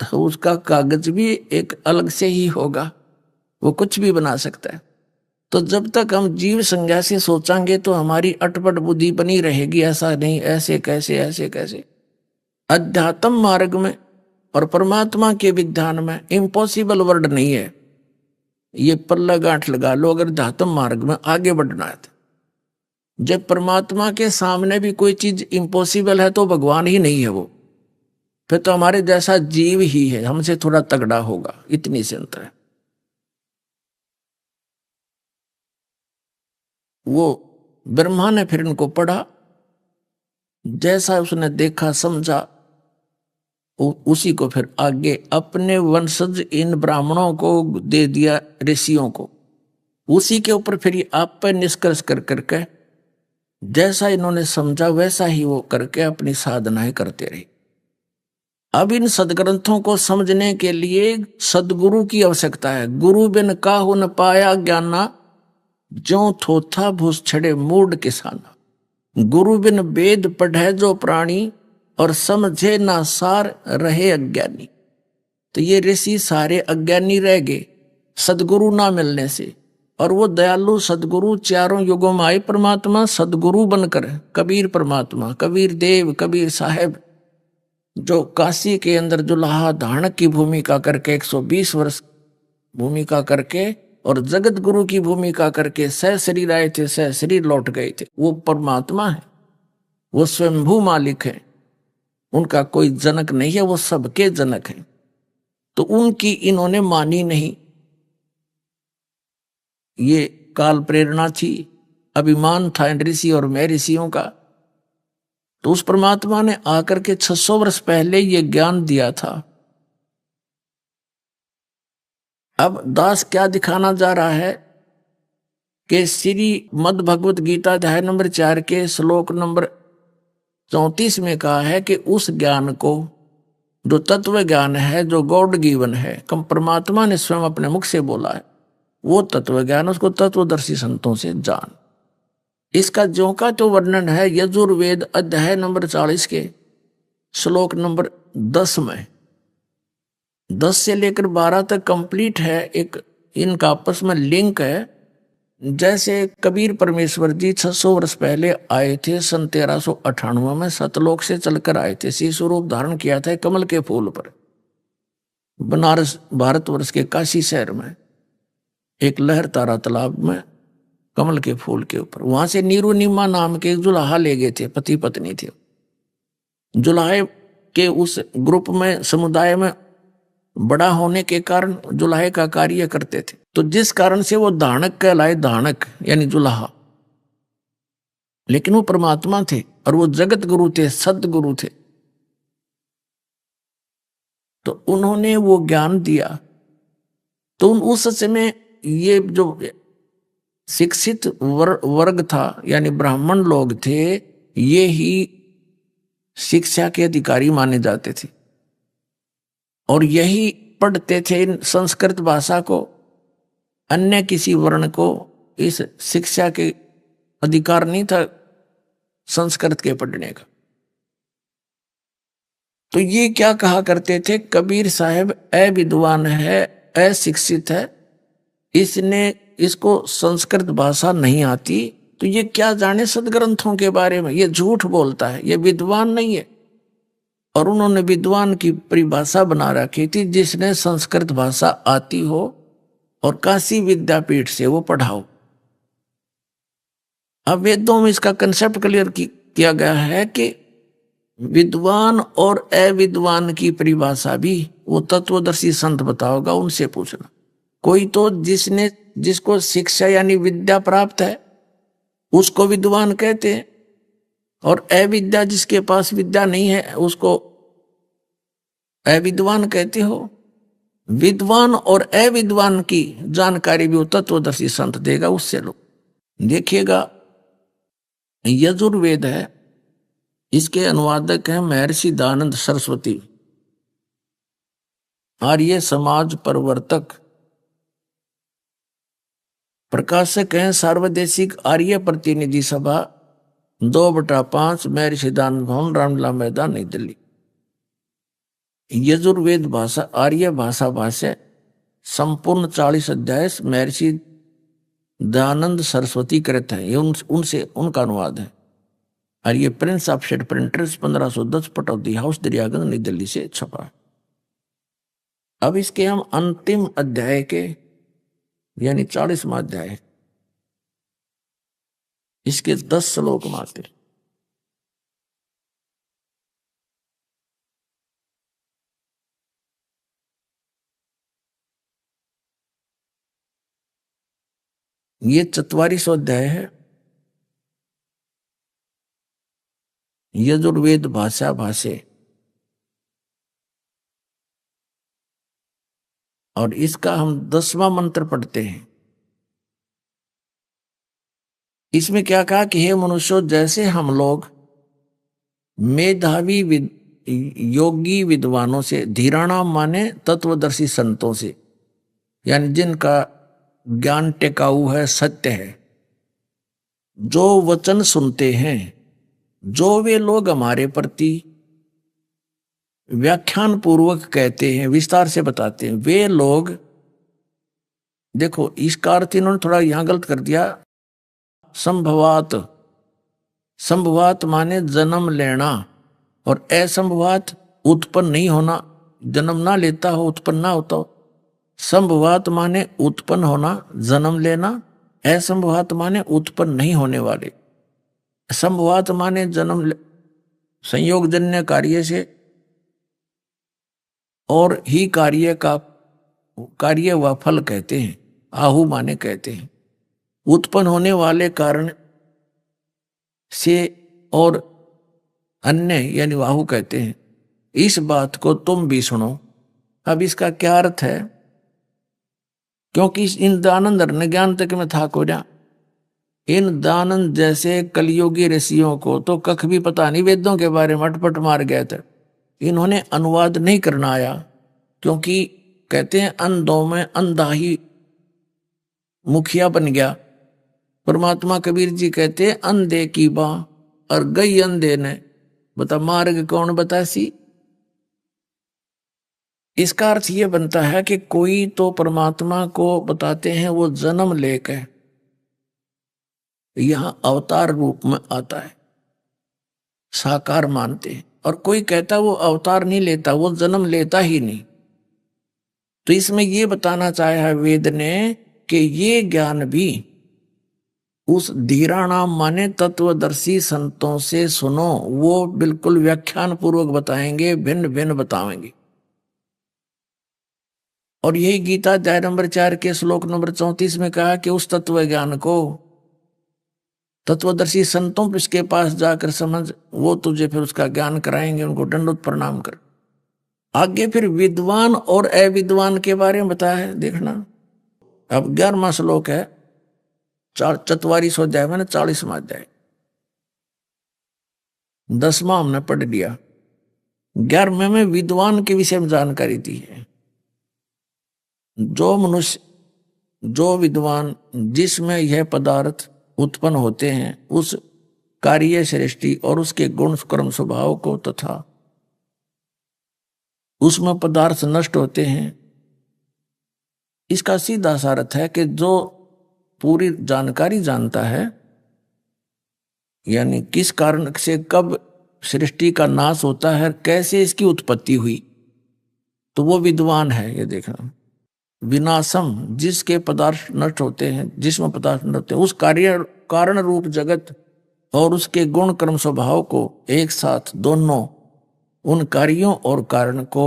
Speaker 5: तो उसका कागज भी एक अलग से ही होगा, वो कुछ भी बना सकता है। तो जब तक हम जीव संज्ञा से सोचांगे तो हमारी अटपट बुद्धि बनी रहेगी, ऐसा नहीं, ऐसे कैसे, ऐसे कैसे। अध्यात्म मार्ग में और परमात्मा के विधान में इम्पॉसिबल वर्ड नहीं है। ये पल्ला गांठ लगा लो, अगर अध्यात्म मार्ग में आगे बढ़ना है तो। जब परमात्मा के सामने भी कोई चीज इम्पॉसिबल है तो भगवान ही नहीं है वो, फिर तो हमारे जैसा जीव ही है, हमसे थोड़ा तगड़ा होगा, इतनी सी अंतर है। वो ब्रह्मा ने फिर इनको पढ़ा, जैसा उसने देखा समझा, उसी को फिर आगे अपने वंशज इन ब्राह्मणों को दे दिया, ऋषियों को। उसी के ऊपर फिर ये आप पर निष्कर्ष कर करके जैसा इन्होंने समझा वैसा ही वो करके अपनी साधनाएं करते रहे। अब इन सदग्रंथों को समझने के लिए सदगुरु की आवश्यकता है। गुरु बिन काहू न पाया ज्ञाना, जो थोथा भूस छड़े मूड किसाना। गुरु बिन वेद पढ़े जो प्राणी, और समझे ना सार रहे अज्ञानी। तो ये ऋषि सारे अज्ञानी रह गए सदगुरु ना मिलने से, और वो दयालु सदगुरु चारों युगों में आए परमात्मा सदगुरु बनकर। कबीर परमात्मा, कबीर देव, कबीर साहेब, जो काशी के अंदर जुलाहा धारणक की भूमिका करके 120 वर्ष भूमिका करके और जगत गुरु की भूमिका करके सह शरीर आए थे, सह शरीर लौट गए थे, वो परमात्मा है, वो स्वयंभू मालिक है, उनका कोई जनक नहीं है, वो सबके जनक है। तो उनकी इन्होंने मानी नहीं, ये काल प्रेरणा थी, अभिमान था इन ऋषि और मैं ऋषियों का। तो उस परमात्मा ने आकर के 600 वर्ष पहले ये ज्ञान दिया था। अब दास क्या दिखाना जा रहा है कि श्री मद भगवत गीता अध्याय नंबर 4 के श्लोक नंबर 34 में कहा है कि उस ज्ञान को, जो तत्व ज्ञान है, जो गॉड गिवन है, कम परमात्मा ने स्वयं अपने मुख से बोला है, वो तत्व ज्ञान उसको तत्वदर्शी संतों से जान। इसका ज्यों का तो वर्णन है यजुर्वेद अध्याय नंबर 40 के श्लोक नंबर 10 में। 10 से लेकर 12 तक कंप्लीट है, एक इनका आपस में लिंक है। जैसे कबीर परमेश्वर जी 600 वर्ष पहले आए थे, सन 1398 में सतलोक से चलकर आए थे, शिशु रूप धारण किया था कमल के फूल पर। बनारस भारतवर्ष के काशी शहर में एक लहर तारा तालाब में कमल के फूल के ऊपर, वहां से नीरू नीमा नाम के एक जुलाहा ले गए थे, पति पत्नी थे। जुलाहे के उस ग्रुप में, समुदाय में बड़ा होने के कारण जुलाहे का कार्य करते थे, तो जिस कारण से वो धानक कहलाए, धानक यानी जुलाहा। लेकिन वो परमात्मा थे और वो जगत गुरु थे, सदगुरु थे। तो उन्होंने वो ज्ञान दिया। तो उस समय ये जो शिक्षित वर्ग था, यानी ब्राह्मण लोग थे, ये ही शिक्षा के अधिकारी माने जाते थे और यही पढ़ते थे संस्कृत भाषा को। अन्य किसी वर्ण को इस शिक्षा के अधिकार नहीं था संस्कृत के पढ़ने का। तो ये क्या कहा करते थे, कबीर साहब अविद्वान है, अशिक्षित है, इसको संस्कृत भाषा नहीं आती, तो ये क्या जाने सदग्रंथों के बारे में, ये झूठ बोलता है, ये विद्वान नहीं है। और उन्होंने विद्वान की परिभाषा बना रखी थी, जिसने संस्कृत भाषा आती हो और काशी विद्यापीठ से वो पढ़ाओ। अब वेदों में इसका कंसेप्ट क्लियर किया गया है कि विद्वान और अविद्वान की परिभाषा भी वो तत्वदर्शी संत बताओगा, उनसे पूछना। कोई तो जिसको शिक्षा यानी विद्या प्राप्त है उसको विद्वान कहते हैं, और अविद्या जिसके पास विद्या नहीं है उसको अविद्वान कहते हो। विद्वान और अविद्वान की जानकारी भी वो तत्वदर्शी संत देगा, उससे लो। देखिएगा यजुर्वेद है, इसके अनुवादक हैं महर्षि दयानंद सरस्वती, आर्य समाज प्रवर्तक, प्रकाशक हैं सार्वदेशिक आर्य प्रतिनिधि सभा 2/5 महर्षि दयानंद भवन, रामलीला मैदान, नई दिल्ली। यजुर्वेद भाषा आर्य भाषा भाष्य संपूर्ण 40 अध्याय महर्षि दयानंद सरस्वती कृत है, ये उनसे उनका अनुवाद है। और ये prince offset printers 1510 Pataudi house Daryaganj New Delhi से छपा है। अब इसके हम अंतिम अध्याय के यानी 40वां अध्याय, इसके 10 श्लोक मात्र। ये 44वां अध्याय है। यजुर्वेद भाषा भाषे, और इसका हम 10वां मंत्र पढ़ते हैं। इसमें क्या कहा कि हे मनुष्यों, जैसे हम लोग मेधावी योगी विद्वानों से, धीराणाम माने तत्वदर्शी संतों से, यानी जिनका ज्ञान टिकाऊ है, सत्य है, जो वचन सुनते हैं, जो वे लोग हमारे प्रति व्याख्यान पूर्वक कहते हैं, विस्तार से बताते हैं, वे लोग, देखो इसका अर्थ इन्होंने थोड़ा यहां गलत कर दिया। संभवात, संभवात माने जन्म लेना, और असंभवात उत्पन्न नहीं होना, जन्म ना लेता हो, उत्पन्न ना होता हो। संभवात माने उत्पन्न होना, जन्म लेना। असंभवात माने उत्पन्न नहीं होने वाले। संभवात माने जन्म संयोगजन्य कार्य से और ही कार्य का कार्य व फल कहते हैं, आहु माने कहते हैं। उत्पन्न होने वाले कारण से और अन्य यानी वाहु कहते हैं। इस बात को तुम भी सुनो। अब इसका क्या अर्थ है? क्योंकि इन दानंद ने ज्ञान तक में था को जा, इन दानंद जैसे कलियुगी ऋषियों को तो कख भी पता नहीं वेदों के बारे में, अटपट मार गए थे। इन्होंने अनुवाद नहीं करना आया, क्योंकि कहते हैं अंधों में अंधा ही मुखिया बन गया। परमात्मा कबीर जी कहते हैं अंधे की बाँ और गई अंधे ने, बता मार्ग कौन बतासी। इसका अर्थ ये बनता है कि कोई तो परमात्मा को बताते हैं, वो जन्म लेकर यहां अवतार रूप में आता है, साकार मानते हैं, और कोई कहता वो अवतार नहीं लेता, वो जन्म लेता ही नहीं। तो इसमें ये बताना चाहा है वेद ने कि ये ज्ञान भी उस धीराणाम माने तत्वदर्शी संतों से सुनो, वो बिल्कुल व्याख्यान पूर्वक बताएंगे, भिन्न भिन्न बताएंगे। और यही गीता अध्याय नंबर 4 के श्लोक नंबर 34 में कहा कि उस तत्व ज्ञान को तत्वदर्शी संतों के पास जाकर समझ, वो तुझे फिर उसका ज्ञान कराएंगे, उनको दंडोत प्रणाम कर। आगे फिर विद्वान और अविद्वान के बारे में बताया है, देखना। अब 11वां श्लोक है 44वां अध्याय में, 40वां अध्याय। 10वां हमने पढ़ लिया। 11वें में विद्वान के विषय में जानकारी दी है। जो मनुष्य, जो विद्वान, जिसमें यह पदार्थ उत्पन्न होते हैं, उस कार्य सृष्टि और उसके गुण कर्म स्वभाव को तथा उसमें पदार्थ नष्ट होते हैं, इसका सीधा सा अर्थ है कि जो पूरी जानकारी जानता है, यानी किस कारण से कब सृष्टि का नाश होता है, कैसे इसकी उत्पत्ति हुई, तो वो विद्वान है। ये देखना, विनाशम जिसके पदार्थ नष्ट होते हैं, जिसमें पदार्थ नष्ट होते हैं, उस कार्य कारण रूप जगत और उसके गुण कर्म स्वभाव को एक साथ, दोनों उन कार्यों और कारण को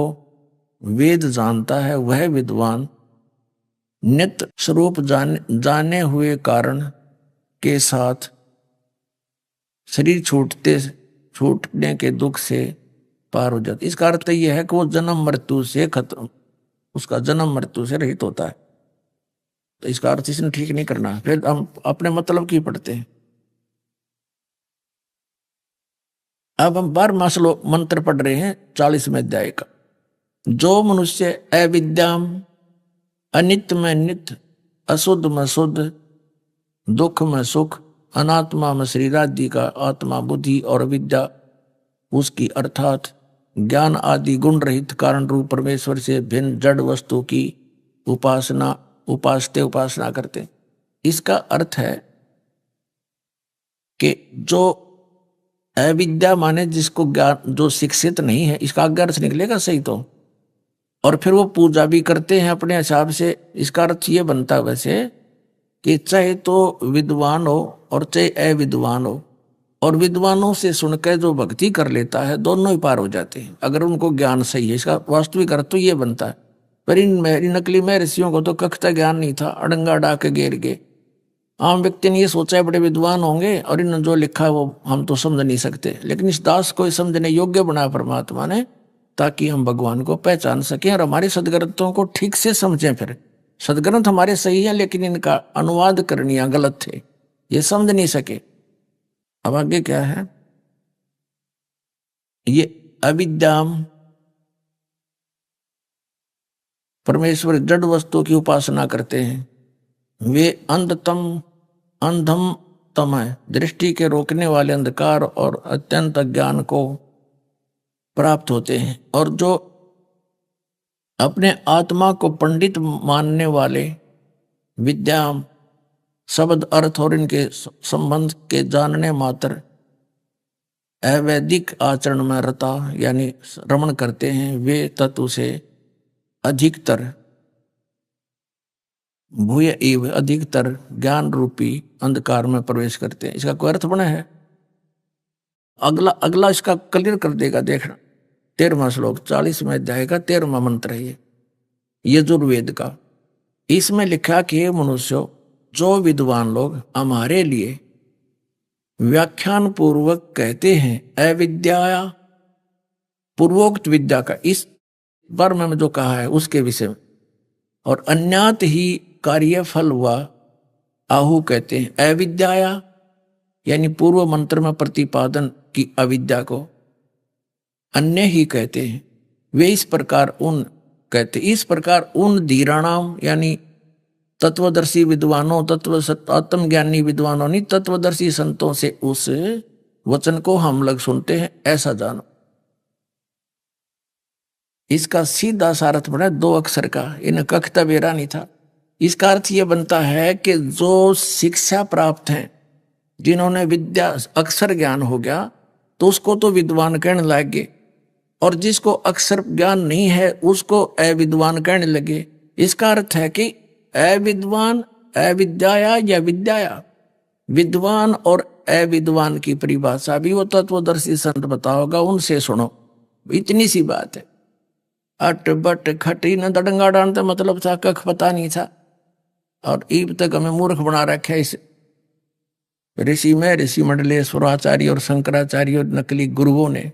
Speaker 5: वेद जानता है, वह विद्वान नित्य स्वरूप जाने हुए कारण के साथ शरीर छूटने के दुख से पार हो जाता। इसका अर्थ यह है कि वो जन्म मृत्यु से खत्म, उसका जन्म मृत्यु से रहित होता है। तो इसका अर्थ इसने ठीक नहीं करना। फिर हम अपने मतलब की पढ़ते हैं। अब हम 12वां श्लोक मंत्र पढ़ रहे हैं 40वें अध्याय का। जो मनुष्य अविद्याम, अनित्य में नित्य, अशुद्ध में शुद्ध, दुख में सुख, अनात्मा में शरीर आदि का आत्मा बुद्धि और विद्या उसकी अर्थात ज्ञान आदि गुण रहित कारण रूप परमेश्वर से भिन्न जड़ वस्तु की उपासना करते, इसका अर्थ है कि जो अविद्या माने जिसको ज्ञान, जो शिक्षित नहीं है, इसका आगे अर्थ निकलेगा सही तो। और फिर वो पूजा भी करते हैं अपने हिसाब से। इसका अर्थ ये बनता है वैसे कि चाहे तो विद्वान हो और चाहे अविद्वान हो, और विद्वानों से सुनकर जो भक्ति कर लेता है दोनों ही पार हो जाते हैं अगर उनको ज्ञान सही है। इसका वास्तविक अर्थ तो ये बनता है। पर इन नकली महर्षियों को तो कखता ज्ञान नहीं था, अड़ंगा डाक गिर गए। आम व्यक्ति ने ये सोचा है बड़े विद्वान होंगे और इन्होंने जो लिखा है वो हम तो समझ नहीं सकते, लेकिन इस दास को समझने योग्य बनाया परमात्मा ने, ताकि हम भगवान को पहचान सकें और हमारे सदग्रंथों को ठीक से समझें। फिर सदग्रंथ हमारे सही है लेकिन इनका अनुवाद करनिया गलत थे, ये समझ नहीं सके। अब आगे क्या है, ये अविद्याम परमेश्वर जड़ वस्तु की उपासना करते हैं, वे अंधम तम है, दृष्टि के रोकने वाले अंधकार और अत्यंत अज्ञान को प्राप्त होते हैं। और जो अपने आत्मा को पंडित मानने वाले विद्या शब्द अर्थ और इनके संबंध के जानने मात्र अवैदिक आचरण में रता यानी रमण करते हैं, वे तत्व से अधिकतर भूय एव अधिकतर ज्ञान रूपी अंधकार में प्रवेश करते हैं। इसका कोई अर्थ बना है? अगला अगला इसका क्लियर कर देगा, देखना। 13वां श्लोक 40वें अध्याय का 13वां मंत्र है ये यजुर्वेद का। इसमें लिखा कि हे मनुष्यों, जो विद्वान लोग हमारे लिए व्याख्यान पूर्वक कहते हैं अविद्या, पूर्वोक्त विद्या का इस बार में जो कहा है उसके विषय में, और अन्यात ही कार्य फल हुआ आहु कहते हैं अविद्या, यानी पूर्व मंत्र में प्रतिपादन की अविद्या को अन्य ही कहते हैं। वे इस प्रकार उन धीराणाम यानी तत्वदर्शी विद्वानों, आत्मज्ञानी विद्वानों नहीं, तत्वदर्शी संतों से उस वचन को हम लोग सुनते हैं, ऐसा जानो। इसका सीधा सा अर्थ बना 2 अक्षर का, इन कखता बेरा नहीं था। इसका अर्थ यह बनता है कि जो शिक्षा प्राप्त है, जिन्होंने विद्या अक्षर ज्ञान हो गया तो उसको तो विद्वान कहने लगे, और जिसको अक्षर ज्ञान नहीं है उसको अविद्वान कहने लगे। इसका अर्थ है कि अविद्वान अविद्याया या विद्याया, विद्वान और अविद्वान की परिभाषा भी वो तत्वदर्शी संत बताओगा, उनसे सुनो। इतनी सी बात है। अट बट खटी न दडंगा डांते मतलब था, कख पता नहीं था, और ईब तक हमें मूर्ख बना रखा है इस ऋषि में, ऋषि मंडलेश्वराचार्य और शंकराचार्य और नकली गुरुओं ने।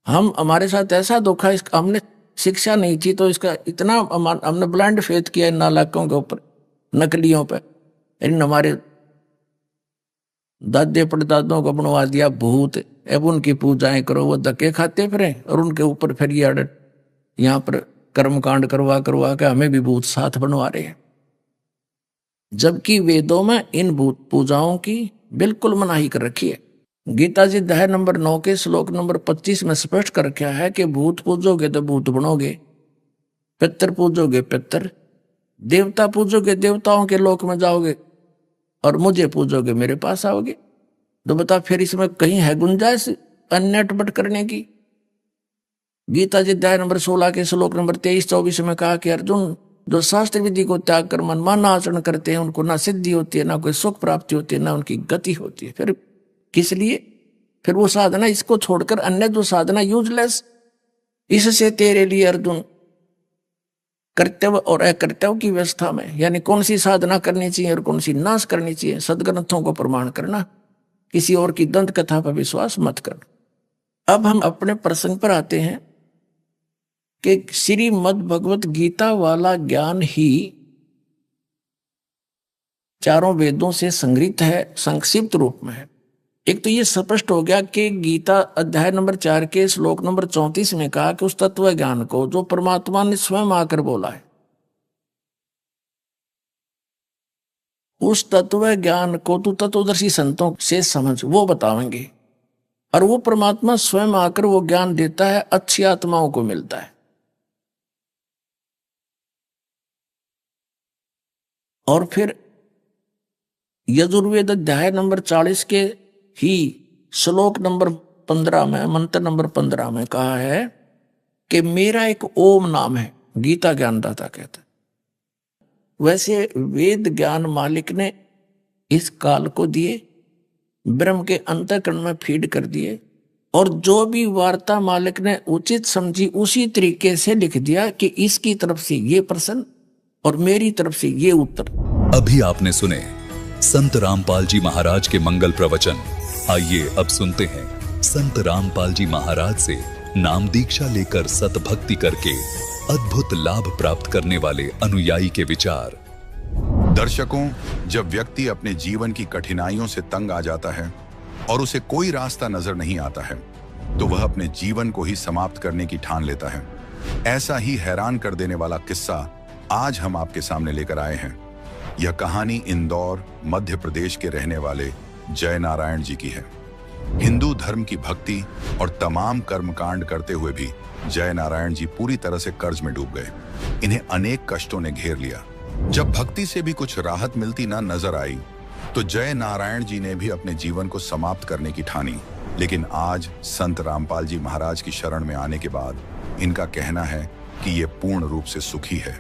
Speaker 5: हमारे साथ ऐसा धोखा, इसका हमने शिक्षा नहीं थी तो इसका इतना हमने ब्लाइंड फेथ किया इन नालायकों के ऊपर, नकलियों पर। इन हमारे दादे परदादों को बनवा दिया भूत, अब उनकी पूजाएं करो, वो धक्के खाते फिरे और उनके ऊपर फिर ये यहाँ पर कर्मकांड करवा के हमें भी भूत साथ बनवा रहे हैं। जबकि वेदों में इन भूत पूजाओं की बिल्कुल मनाही कर रखी है। गीता जी अध्याय नंबर 9 के श्लोक नंबर 25 में स्पष्ट कर रखा है कि भूत पूजोगे तो भूत बनोगे, पितर पूजोगे पितर, देवता पूजोगे देवताओं के लोक में जाओगे, और मुझे पूजोगे मेरे पास आओगे। तो बता फिर इसमें कहीं है गुंजाइश अन्य अटपट करने की? गीता जी अध्याय नंबर 16 के श्लोक नंबर 23-24 में कहा कि अर्जुन, जो शास्त्र विधि को त्याग कर मनमाना आचरण करते हैं उनको ना सिद्धि होती है, ना कोई सुख प्राप्ति होती है, ना उनकी गति होती है। फिर किस लिए? फिर वो साधना इसको छोड़कर अन्य जो साधना यूजलेस। इससे तेरे लिए अर्जुन कर्तव्य और अकर्तव्य की व्यवस्था में, यानी कौन सी साधना करनी चाहिए और कौन सी नाश करनी चाहिए, सदग्रंथों को प्रमाण करना, किसी और की दंत कथा पर विश्वास मत करना। अब हम अपने प्रसंग पर आते हैं कि श्रीमद् भगवत गीता वाला ज्ञान ही चारों वेदों से संग्रहित है, संक्षिप्त रूप में है। एक तो ये स्पष्ट हो गया कि गीता अध्याय नंबर 4 के श्लोक नंबर 34 में कहा कि उस तत्व ज्ञान को जो परमात्मा ने स्वयं आकर बोला है, उस तत्व ज्ञान को तू तत्वदर्शी संतों से समझ, वो बताएंगे। और वो परमात्मा स्वयं आकर वो ज्ञान देता है, अच्छी आत्माओं को मिलता है। और फिर यजुर्वेद अध्याय नंबर 40 के ही श्लोक नंबर 15 में, मंत्र नंबर 15 में कहा है कि मेरा एक ओम नाम है, गीता ज्ञानदाता कहता है। वैसे वेद ज्ञान मालिक ने इस काल को दिए, ब्रह्म के अंतःकरण में फीड कर दिए, और जो भी वार्ता मालिक ने उचित समझी उसी तरीके से लिख दिया कि इसकी तरफ से ये प्रश्न और मेरी तरफ से ये उत्तर।
Speaker 6: अभी आपने सुने संत रामपाल जी महाराज के मंगल प्रवचन। आइए अब सुनते हैं संत रामपाल जी महाराज से नाम दीक्षा लेकर सतभक्ति करके अद्भुत लाभ प्राप्त करने वाले अनुयायी के विचार।
Speaker 7: दर्शकों, जब व्यक्ति अपने जीवन की कठिनाइयों से तंग आ जाता है और उसे कोई रास्ता नजर नहीं आता है, तो वह अपने जीवन को ही समाप्त करने की ठान लेता है। ऐसा ही हैरान कर देने वाला किस्सा आज हम आपके सामने लेकर आए हैं। यह कहानी इंदौर, मध्य प्रदेश के रहने वाले जय नारायण जी की है। हिंदू धर्म की भक्ति और तमाम कर्मकांड करते हुए भी जय नारायण जी पूरी तरह से कर्ज में डूब गए। इन्हें अनेक कष्टों ने घेर लिया। जब भक्ति से भी कुछ राहत मिलती ना नजर आई, तो जय नारायण जी ने भी अपने जीवन को समाप्त करने की ठानी। लेकिन आज संत रामपाल जी महाराज की शरण में आने के बाद इनका कहना है कि ये पूर्ण रूप से सुखी है।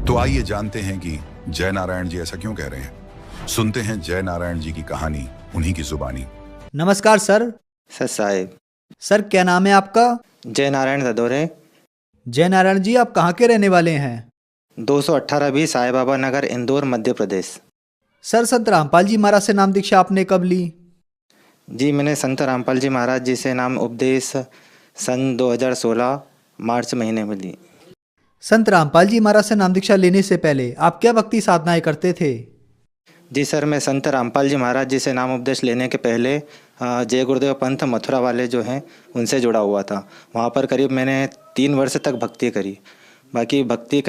Speaker 7: तो आइए जानते हैं कि जय नारायण जी ऐसा क्यों कह रहे हैं। सुनते हैं जय नारायण जी की कहानी उन्हीं की जुबानी।
Speaker 8: नमस्कार सर।
Speaker 9: सर साहेब।
Speaker 8: सर क्या नाम है आपका?
Speaker 9: जय नारायण ददोरे।
Speaker 8: जय नारायण जी, आप कहाँ के रहने वाले हैं?
Speaker 9: 218 बी साई बाबा नगर, इंदौर, मध्य प्रदेश।
Speaker 8: सर संत रामपाल जी महाराज से नाम दीक्षा आपने कब ली?
Speaker 9: जी, मैंने संत रामपाल जी महाराज जी से नाम उपदेश सन 2016 मार्च महीने में ली।
Speaker 8: संत रामपाल जी महाराज से नाम दीक्षा लेने से पहले आप क्या भक्ति साधनाएं करते थे?
Speaker 9: जी सर, मैं संत रामपाल जी महाराज जी से नाम उपदेश लेने के पहले जय गुरुदेव पंथ मथुरा वाले जो हैं उनसे जुड़ा हुआ था। वहाँ पर करीब मैंने 3 वर्ष तक भक्ति करी। बाकी भक्ति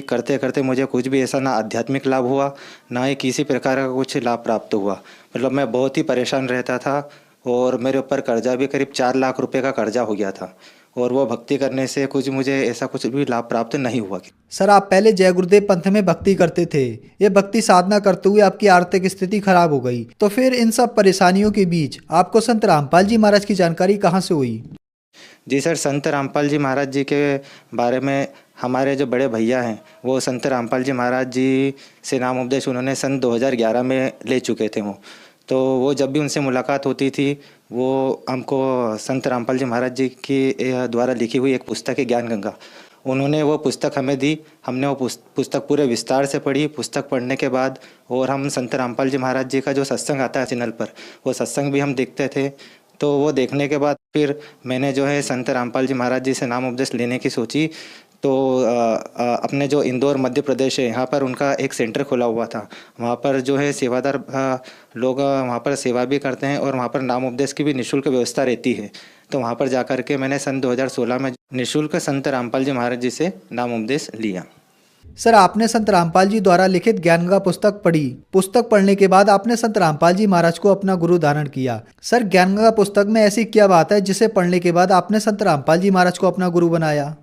Speaker 9: करते करते मुझे कुछ भी ऐसा ना आध्यात्मिक लाभ हुआ, ना ही किसी प्रकार का कुछ लाभ प्राप्त हुआ। मतलब मैं बहुत ही परेशान रहता था और मेरे ऊपर कर्जा भी करीब 4 लाख रुपए का कर्जा हो गया था, और वो भक्ति करने से मुझे ऐसा कुछ भी लाभ प्राप्त नहीं हुआ।
Speaker 8: सर आप पहले जय गुरुदेव पंथ में भक्ति करते थे, ये भक्ति साधना करते हुए आपकी आर्थिक स्थिति खराब हो गई, तो फिर इन सब परेशानियों के बीच आपको संत रामपाल जी महाराज की जानकारी कहाँ से हुई?
Speaker 9: जी सर, संत रामपाल जी महाराज जी के बारे में हमारे जो बड़े भैया हैं वो संत रामपाल जी महाराज जी से नाम उपदेश उन्होंने सन 2011 में ले चुके थे। तो वो जब भी उनसे मुलाकात होती थी वो हमको संत रामपाल जी महाराज जी की द्वारा लिखी हुई एक पुस्तक है ज्ञान गंगा, उन्होंने वो पुस्तक हमें दी। हमने वो पुस्तक पूरे विस्तार से पढ़ी। पुस्तक पढ़ने के बाद और हम संत रामपाल जी महाराज जी का जो सत्संग आता है चैनल पर, वो सत्संग भी हम देखते थे। तो वो देखने के बाद फिर मैंने जो है संत रामपाल जी महाराज जी से नाम उपदेश लेने की सोची। तो अपने जो इंदौर मध्य प्रदेश है यहाँ पर उनका एक सेंटर खुला हुआ था। वहाँ पर जो है सेवादार लोग वहाँ पर सेवा भी करते हैं और वहाँ पर नाम उपदेश की भी निःशुल्क व्यवस्था रहती है। तो वहाँ पर जाकर के मैंने सन 2016 में निःशुल्क संत रामपाल जी महाराज जी से नाम उपदेश लिया।
Speaker 8: सर आपने संत रामपाल जी द्वारा लिखित ज्ञान गंगा पुस्तक पढ़ी। पुस्तक पढ़ने के बाद आपने संत रामपाल जी महाराज को अपना गुरु धारण किया। सर ज्ञान गंगा पुस्तक में ऐसी क्या बात है जिसे पढ़ने के बाद आपने संत रामपाल जी महाराज को अपना गुरु बनाया?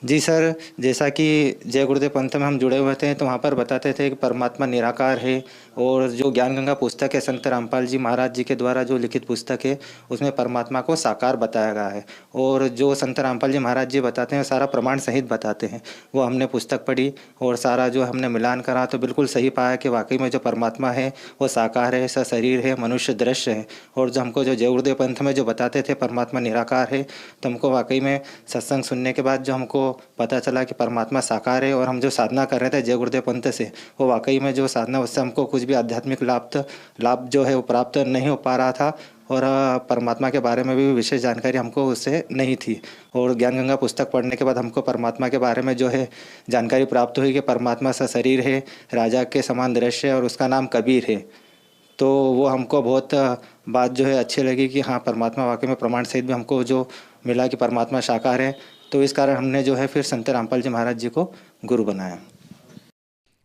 Speaker 9: जी सर, जैसा कि जय गुरुदेव पंथ में हम जुड़े हुए थे तो वहाँ पर बताते थे कि परमात्मा निराकार है, और जो ज्ञान गंगा पुस्तक है संत रामपाल जी महाराज जी के द्वारा जो लिखित पुस्तक है उसमें परमात्मा को साकार बताया गया है, और जो संत रामपाल जी महाराज जी बताते हैं सारा प्रमाण सहित बताते हैं। वो हमने पुस्तक पढ़ी और सारा जो हमने मिलान करा तो बिल्कुल सही पाया कि वाकई में जो परमात्मा है वो साकार है, सशरीर है, मनुष्य दृश्य है। और जो हमको जो जय गुरुदेव पंथ में जो बताते थे परमात्मा निराकार है, तो हमको वाकई में सत्संग सुनने के बाद जो हमको पता चला कि परमात्मा साकार है, और हम जो साधना कर रहे थे जय गुरुदेव पंथ से वो वाकई में जो साधना उससे हमको कुछ भी आध्यात्मिक लाभ जो है वो प्राप्त नहीं हो पा रहा था, और परमात्मा के बारे में भी विशेष जानकारी हमको उससे नहीं थी। और ज्ञान गंगा पुस्तक पढ़ने के बाद हमको परमात्मा के बारे में जो है जानकारी प्राप्त हुई कि परमात्मा सशरीर है, राजा के समान दृश्य है और उसका नाम कबीर है। तो वो हमको बहुत बात जो है अच्छी लगी कि हाँ परमात्मा वाकई में प्रमाण सहित भी हमको जो मिला कि परमात्मा साकार है। तो इस कारण हमने जो है फिर संत रामपाल जी महाराज जी को गुरु बनाया।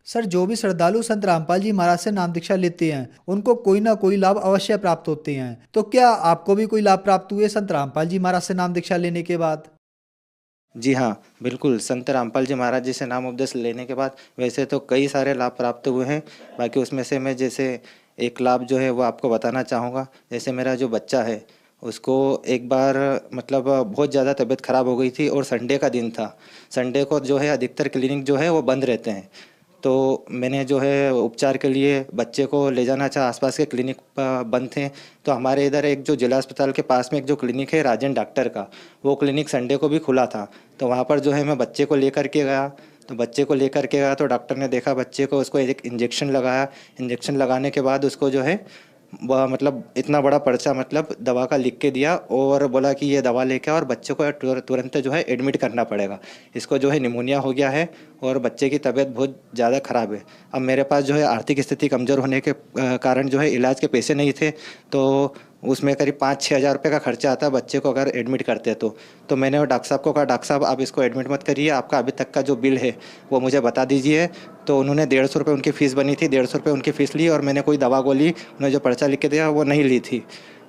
Speaker 8: सर जो भी श्रद्धालु संत रामपाल जी महाराज से नाम दीक्षा लेते हैं उनको कोई ना कोई लाभ अवश्य प्राप्त होते हैं, तो क्या आपको भी कोई लाभ प्राप्त हुए संत रामपाल जी महाराज से नाम दीक्षा लेने के बाद?
Speaker 9: जी हाँ, बिल्कुल, संत रामपाल जी महाराज जी से नाम उपदेश लेने के बाद वैसे तो कई सारे लाभ प्राप्त हुए हैं। बाकी उसमें से मैं जैसे एक लाभ जो है वो आपको बताना चाहूँगा। जैसे मेरा जो बच्चा है, उसको एक बार मतलब बहुत ज़्यादा तबीयत ख़राब हो गई थी और संडे का दिन था। संडे को जो है अधिकतर क्लिनिक जो है वो बंद रहते हैं। तो मैंने जो है उपचार के लिए बच्चे को ले जाना चाहा, आसपास के क्लिनिक बंद थे। तो हमारे इधर एक जो जिला अस्पताल के पास में एक जो क्लिनिक है राजन डॉक्टर का, वो क्लिनिक संडे को भी खुला था। तो वहाँ पर जो है मैं बच्चे को लेकर के गया। तो बच्चे को लेकर के गया तो डॉक्टर ने देखा बच्चे को, उसको एक इंजेक्शन लगाया। इंजेक्शन लगाने के बाद उसको जो है वह मतलब इतना बड़ा पर्चा मतलब दवा का लिख के दिया और बोला कि ये दवा लेके आओ और बच्चे को तुरंत जो है एडमिट करना पड़ेगा। इसको जो है निमोनिया हो गया है और बच्चे की तबीयत बहुत ज़्यादा ख़राब है। अब मेरे पास जो है आर्थिक स्थिति कमज़ोर होने के कारण जो है इलाज के पैसे नहीं थे। तो उसमें करीब 5-6 हज़ार रुपये का खर्चा आता है बच्चे को अगर एडमिट करते हैं तो मैंने वो डॉक्टर साहब को कहा, डॉक्टर साहब आप इसको एडमिट मत करिए, आपका अभी तक का जो बिल है वो मुझे बता दीजिए। तो उन्होंने 150 रुपये उनकी फ़ीस बनी थी, 150 रुपये उनकी फ़ीस ली और मैंने कोई दवा गोली उन्होंने जो पर्चा लिख के दिया वो नहीं ली थी।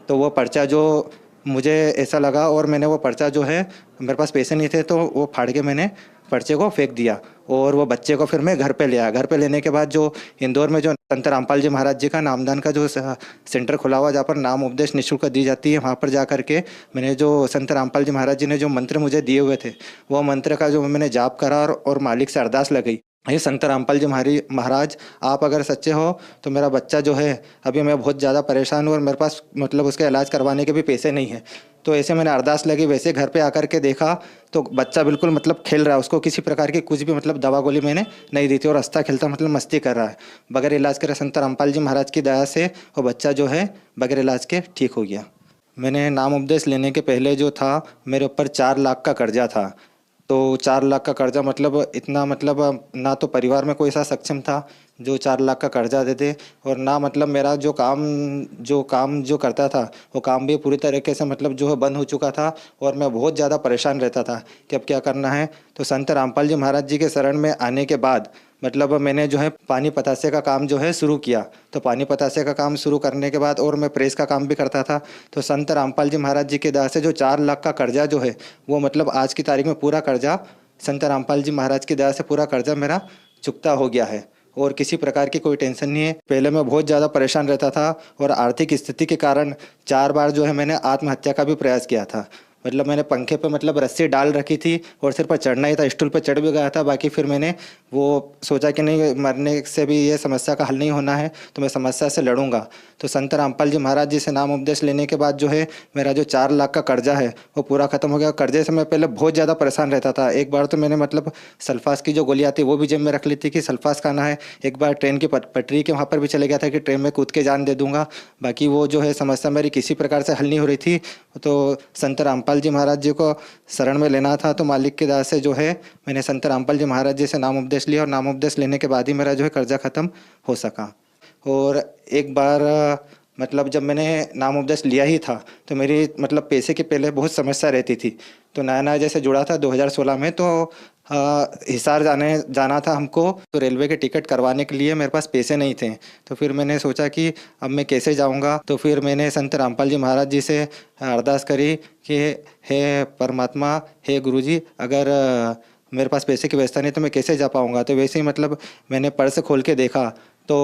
Speaker 9: तो वो पर्चा जो मुझे ऐसा लगा और मैंने वो पर्चा जो है, मेरे पास पैसे नहीं थे तो वो फाड़ के मैंने पर्चे को फेंक दिया और वो बच्चे को फिर मैं घर पे ले आया। घर पे लेने के बाद जो इंदौर में जो संत रामपाल जी महाराज जी का नामदान का जो सेंटर खुला हुआ जहाँ पर नाम उपदेश निःशुल्क दी जाती है, वहाँ पर जा कर के मैंने जो संत रामपाल जी महाराज जी ने जो मंत्र मुझे दिए हुए थे, वो मंत्र का जो मैंने जाप करा और मालिक से अरदास लगाई, ये संत रामपाल जी महाराज आप अगर सच्चे हो तो मेरा बच्चा जो है, अभी मैं बहुत ज़्यादा परेशान हूँ और मेरे पास मतलब उसका इलाज करवाने के भी पैसे नहीं है। तो ऐसे मैंने अरदास लगी, वैसे घर पे आकर के देखा तो बच्चा बिल्कुल मतलब खेल रहा है, उसको किसी प्रकार की कुछ भी मतलब दवा गोली मैंने नहीं दी थी और हंसता खेलता मतलब मस्ती कर रहा है। बगैर इलाज करे संत रामपाल जी महाराज की दया से वो बच्चा जो है बगैर इलाज के ठीक हो गया। मैंने नाम उपदेश लेने के पहले जो था मेरे ऊपर 4 लाख का कर्जा था। तो 4 लाख का कर्जा मतलब इतना मतलब ना तो परिवार में कोई ऐसा सक्षम था जो 4 लाख का कर्जा दे दे और ना मतलब मेरा जो काम जो करता था वो काम भी पूरी तरीके से मतलब जो है बंद हो चुका था और मैं बहुत ज़्यादा परेशान रहता था कि अब क्या करना है। तो संत रामपाल जी महाराज जी के शरण में आने के बाद मतलब मैंने जो है पानी पतासे का काम जो है शुरू किया। तो पानी पतासे का काम शुरू करने के बाद और मैं प्रेस का काम भी करता था। तो संत रामपाल जी महाराज जी के दया से जो 4 लाख का कर्जा जो है वो मतलब आज की तारीख में पूरा कर्जा संत रामपाल जी महाराज की दया से पूरा कर्जा मेरा चुकता हो गया है और किसी प्रकार की कोई टेंशन नहीं है। पहले मैं बहुत ज़्यादा परेशान रहता था और आर्थिक स्थिति के कारण 4 बार जो है मैंने आत्महत्या का भी प्रयास किया था। मतलब मैंने पंखे पे मतलब रस्सी डाल रखी थी और सिर पर चढ़ना ही था, स्टूल पर चढ़ भी गया था। बाकी फिर मैंने वो सोचा कि नहीं, मरने से भी ये समस्या का हल नहीं होना है तो मैं समस्या से लड़ूंगा। तो संत रामपाल जी महाराज जी से नाम उपदेश लेने के बाद जो है मेरा जो 4 लाख का कर्जा है वो पूरा खत्म हो गया। कर्जे से मैं पहले बहुत ज़्यादा परेशान रहता था। एक बार तो मैंने मतलब सल्फास की जो गोली आती है वो भी जेब में रख ली थी कि सल्फास खाना है। एक बार ट्रेन की पटरी के वहाँ पर भी चले गया था कि ट्रेन में कूद के जान दे दूंगा। बाकी वो जो है समस्या मेरी किसी प्रकार से हल नहीं हो रही थी। तो संत रामपाल जी महाराज जी को शरण में लेना था तो मालिक की दया से जो है मैंने संत रामपाल जी महाराज जी से नाम उपदेश लिया और नाम उपदेश लेने के बाद ही मेरा जो है कर्जा ख़त्म हो सका। और एक बार मतलब जब मैंने नाम उपदेश लिया ही था तो मेरी मतलब पैसे की पहले बहुत समस्या रहती थी। तो नया नया जैसे जुड़ा था 2016 में तो हिसार जाना था हमको। तो रेलवे के टिकट करवाने के लिए मेरे पास पैसे नहीं थे। तो फिर मैंने सोचा कि अब मैं कैसे जाऊंगा। तो फिर मैंने संत रामपाल जी महाराज जी से अरदास करी कि हे परमात्मा, हे गुरुजी, अगर मेरे पास पैसे की व्यवस्था नहीं तो मैं कैसे जा पाऊंगा। तो वैसे ही मतलब मैंने पर्स खोल के देखा तो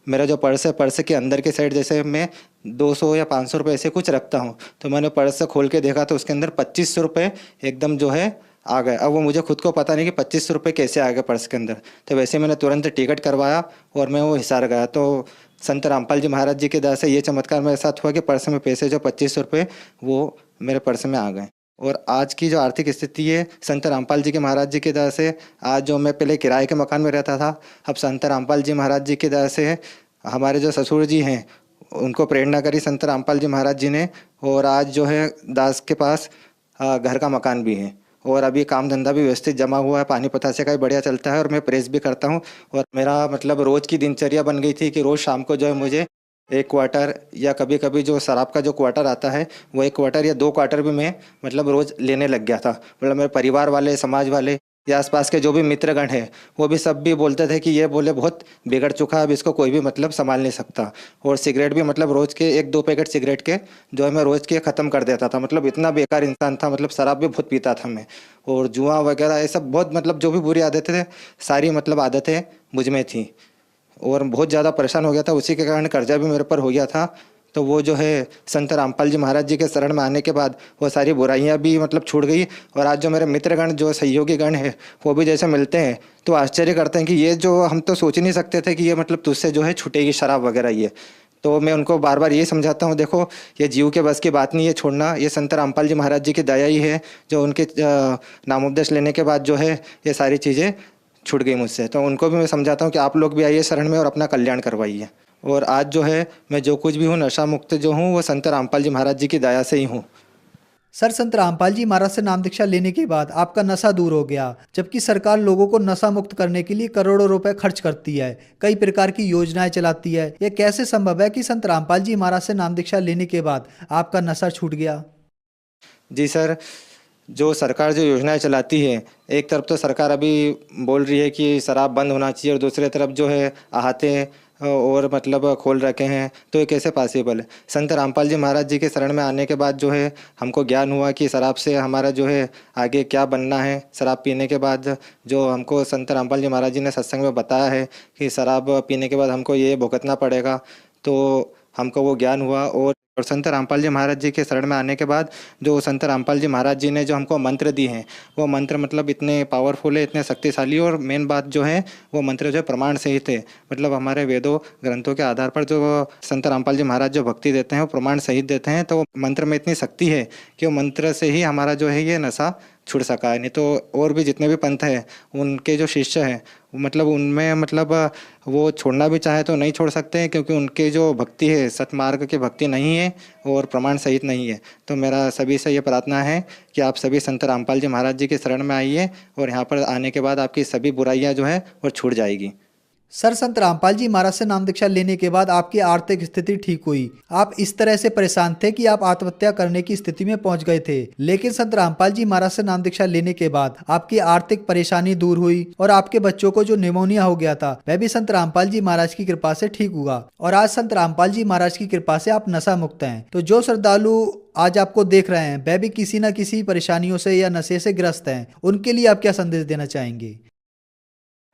Speaker 9: मेरा जो पर्स है, पर्स के अंदर के साइड जैसे मैं 200 या 500 रुपये ऐसे कुछ रखता हूँ। तो मैंने पर्स खोल के देखा तो उसके अंदर 2500 रुपये एकदम जो है आ गए। अब वो मुझे खुद को पता नहीं कि 2500 रुपये कैसे आ गए पर्स के अंदर। तो वैसे मैंने तुरंत टिकट करवाया और मैं वो हिसार गया। तो संत रामपाल जी महाराज जी के दया से ये चमत्कार मेरे साथ हुआ कि पर्स में पैसे जो 2500 रुपये वो मेरे पर्स में आ गए। और आज की जो आर्थिक स्थिति है संत रामपाल जी के महाराज जी की दया से, आज जो मैं पहले किराए के मकान में रहता था, अब संत रामपाल जी महाराज जी की दया से हमारे जो ससुर जी हैं उनको प्रेरणा करी संत रामपाल जी महाराज जी ने। और आज जो है दास के पास घर का मकान भी है और अभी काम धंधा भी व्यवस्थित जमा हुआ है। पानी पतासे का भी बढ़िया चलता है और मैं प्रेस भी करता हूँ। और मेरा मतलब रोज़ की दिनचर्या बन गई थी कि रोज़ शाम को जो है मुझे 1 क्वार्टर या कभी कभी जो शराब का जो क्वार्टर आता है वो 1 क्वार्टर या 2 क्वार्टर भी मैं मतलब रोज़ लेने लग गया था। मतलब मेरे परिवार वाले, समाज वाले या आसपास के जो भी मित्रगण हैं वो भी सब भी बोलते थे कि ये बोले बहुत बिगड़ चुका है, अब इसको कोई भी मतलब संभाल नहीं सकता। और सिगरेट भी मतलब रोज़ के 1-2 पैकेट सिगरेट के जो है मैं रोज़ के ख़त्म कर देता था। मतलब इतना बेकार इंसान था, मतलब शराब भी बहुत पीता था मैं, और जुआ वगैरह ये सब बहुत मतलब जो भी बुरी आदतें थे सारी मतलब आदतें मुझ में थी, और बहुत ज़्यादा परेशान हो गया था। उसी के कारण कर्जा भी मेरे पर हो गया था। तो वो जो है संत रामपाल जी महाराज जी के शरण में आने के बाद वो सारी बुराइयां भी मतलब छूट गई। और आज जो मेरे मित्रगण जो सहयोगी गण है वो भी जैसे मिलते हैं तो आश्चर्य करते हैं कि ये जो हम तो सोच ही नहीं सकते थे कि ये मतलब तुझसे जो है छूटेगी शराब वगैरह ये। तो मैं उनको बार बार ये समझाता हूँ, देखो ये जीव के बस की बात नहीं है छोड़ना, ये संत रामपाल जी महाराज जी की दया ही है जो उनके नामोपदेश लेने के बाद जो है ये सारी चीज़ें छूट गई मुझसे। तो उनको भी मैं समझाता हूँ कि आप लोग भी आइए शरण में और अपना कल्याण करवाइए। और आज जो है मैं जो कुछ भी हूँ नशा मुक्त जो हूँ वो संत रामपाल जी महाराज जी की दया से ही हूँ।
Speaker 8: सर, संत रामपाल जी महाराज से नाम दीक्षा लेने के बाद आपका नशा दूर हो गया, जबकि सरकार लोगों को नशा मुक्त करने के लिए करोड़ों रुपए खर्च करती है, कई प्रकार की योजनाएं चलाती है। यह कैसे संभव है कि संत रामपाल जी महाराज से नाम दीक्षा लेने के बाद आपका नशा छूट गया?
Speaker 9: जी सर, जो सरकार जो योजनाएं चलाती है, एक तरफ तो सरकार अभी बोल रही है कि शराब बंद होना चाहिए और दूसरी तरफ जो है आहते और मतलब खोल रखे हैं, तो ये कैसे पॉसिबल है? संत रामपाल जी महाराज जी के शरण में आने के बाद जो है हमको ज्ञान हुआ कि शराब से हमारा जो है आगे क्या बनना है। शराब पीने के बाद जो हमको संत रामपाल जी महाराज जी ने सत्संग में बताया है कि शराब पीने के बाद हमको ये भुगतना पड़ेगा, तो हमको वो ज्ञान हुआ। और संत रामपाल जी महाराज जी के शरण में आने के बाद जो संत रामपाल जी महाराज जी ने जो हमको मंत्र दिए हैं वो मंत्र मतलब इतने पावरफुल है, इतने शक्तिशाली, और मेन बात जो है वो मंत्र जो है प्रमाण सहित है। मतलब हमारे वेदों ग्रंथों के आधार पर जो संत रामपाल जी महाराज जो भक्ति देते हैं वो प्रमाण सहित देते हैं। तो मंत्र में इतनी शक्ति है कि वो मंत्र से ही हमारा जो है ये नशा छुड़ सका है। नहीं तो और भी जितने भी पंथ हैं उनके जो शिष्य हैं मतलब उनमें मतलब वो छोड़ना भी चाहे तो नहीं छोड़ सकते हैं, क्योंकि उनके जो भक्ति है सतमार्ग की भक्ति नहीं है और प्रमाण सहित नहीं है। तो मेरा सभी से ये प्रार्थना है कि आप सभी संत रामपाल जी महाराज जी के शरण में आइए और यहाँ पर आने के बाद आपकी सभी बुराइयाँ जो है वो छूट जाएगी।
Speaker 8: सर, संत रामपाल जी महाराज से नाम दीक्षा लेने के बाद आपकी आर्थिक स्थिति ठीक हुई। आप इस तरह से परेशान थे कि आप आत्महत्या करने की स्थिति में पहुंच गए थे, लेकिन संत रामपाल जी महाराज से नाम दीक्षा लेने के बाद आपकी आर्थिक परेशानी दूर हुई और आपके बच्चों को जो निमोनिया हो गया था वह भी संत रामपाल जी महाराज की कृपा से ठीक हुआ। और आज संत रामपाल जी महाराज की कृपा से आप नशा मुक्त हैं। तो जो श्रद्धालु आज आपको देख रहे हैं वह भी किसी न किसी परेशानियों से या नशे से ग्रस्त हैं, उनके लिए आप क्या संदेश देना चाहेंगे?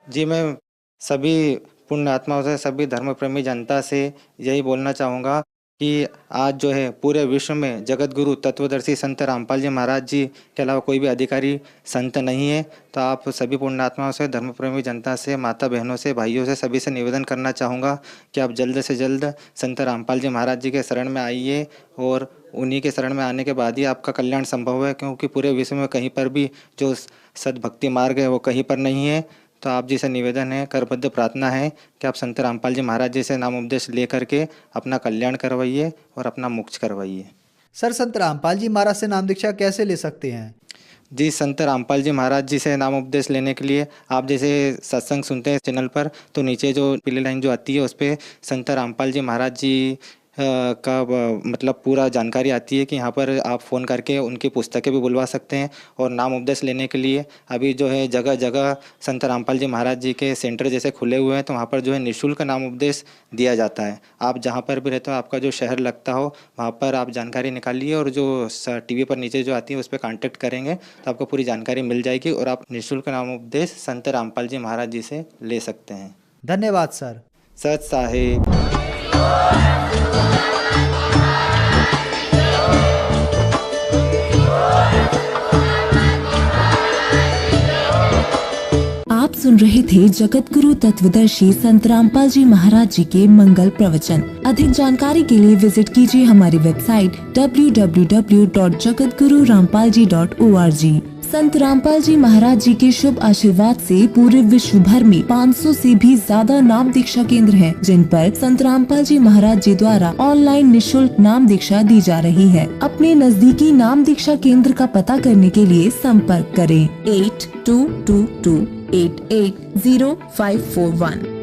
Speaker 9: जी, मैं सभी पुण्य आत्माओं से, सभी धर्म प्रेमी जनता से यही बोलना चाहूँगा कि आज जो है पूरे विश्व में जगत गुरु तत्वदर्शी संत रामपाल जी महाराज जी के अलावा कोई भी अधिकारी संत नहीं है। तो आप सभी पुण्य आत्माओं से, धर्म प्रेमी जनता से, माता बहनों से, भाइयों से, सभी से निवेदन करना चाहूँगा कि आप जल्द से जल्द संत रामपाल जी महाराज जी के शरण में आइए, और उन्हीं के शरण में आने के बाद ही आपका कल्याण संभव है, क्योंकि पूरे विश्व में कहीं पर भी जो सद्भक्ति मार्ग है वो कहीं पर नहीं है। तो आप जी से निवेदन है, करबद्ध प्रार्थना है कि आप संत रामपाल जी महाराज जी से नाम उपदेश ले करके अपना कल्याण करवाइए और अपना मोक्ष करवाइए।
Speaker 8: सर, संत रामपाल जी महाराज से नाम दीक्षा कैसे ले सकते हैं?
Speaker 9: जी, संत रामपाल जी महाराज जी से नाम उपदेश लेने के लिए आप जैसे सत्संग सुनते हैं चैनल पर, तो नीचे जो पीली लाइन जो आती है उस पर संत रामपाल जी महाराज जी का मतलब पूरा जानकारी आती है कि यहाँ पर आप फ़ोन करके उनकी पुस्तकें भी बुलवा सकते हैं। और नाम उपदेश लेने के लिए अभी जो है जगह जगह संत रामपाल जी महाराज जी के सेंटर जैसे खुले हुए हैं, तो वहाँ पर जो है निःशुल्क नाम उपदेश दिया जाता है। आप जहाँ पर भी रहते हो, आपका जो शहर लगता हो, वहाँ पर आप जानकारी निकालिए और जो टीवी पर नीचे जो आती है उस पर कॉन्टैक्ट करेंगे तो आपको पूरी जानकारी मिल जाएगी और आप निःशुल्क नाम उपदेश संत रामपाल जी महाराज जी से ले सकते हैं।
Speaker 8: धन्यवाद सर।
Speaker 9: सत साहिब।
Speaker 10: आप सुन रहे थे जगत गुरु तत्वदर्शी संत रामपाल जी महाराज जी के मंगल प्रवचन। अधिक जानकारी के लिए विजिट कीजिए हमारी वेबसाइट www.jagatgururampalji.org। संत रामपाल जी महाराज जी के शुभ आशीर्वाद से पूरे विश्व भर में 500 से भी ज्यादा नाम दीक्षा केंद्र हैं, जिन पर संत रामपाल जी महाराज जी द्वारा ऑनलाइन निःशुल्क नाम दीक्षा दी जा रही है। अपने नजदीकी नाम दीक्षा केंद्र का पता करने के लिए संपर्क करें 8222880541।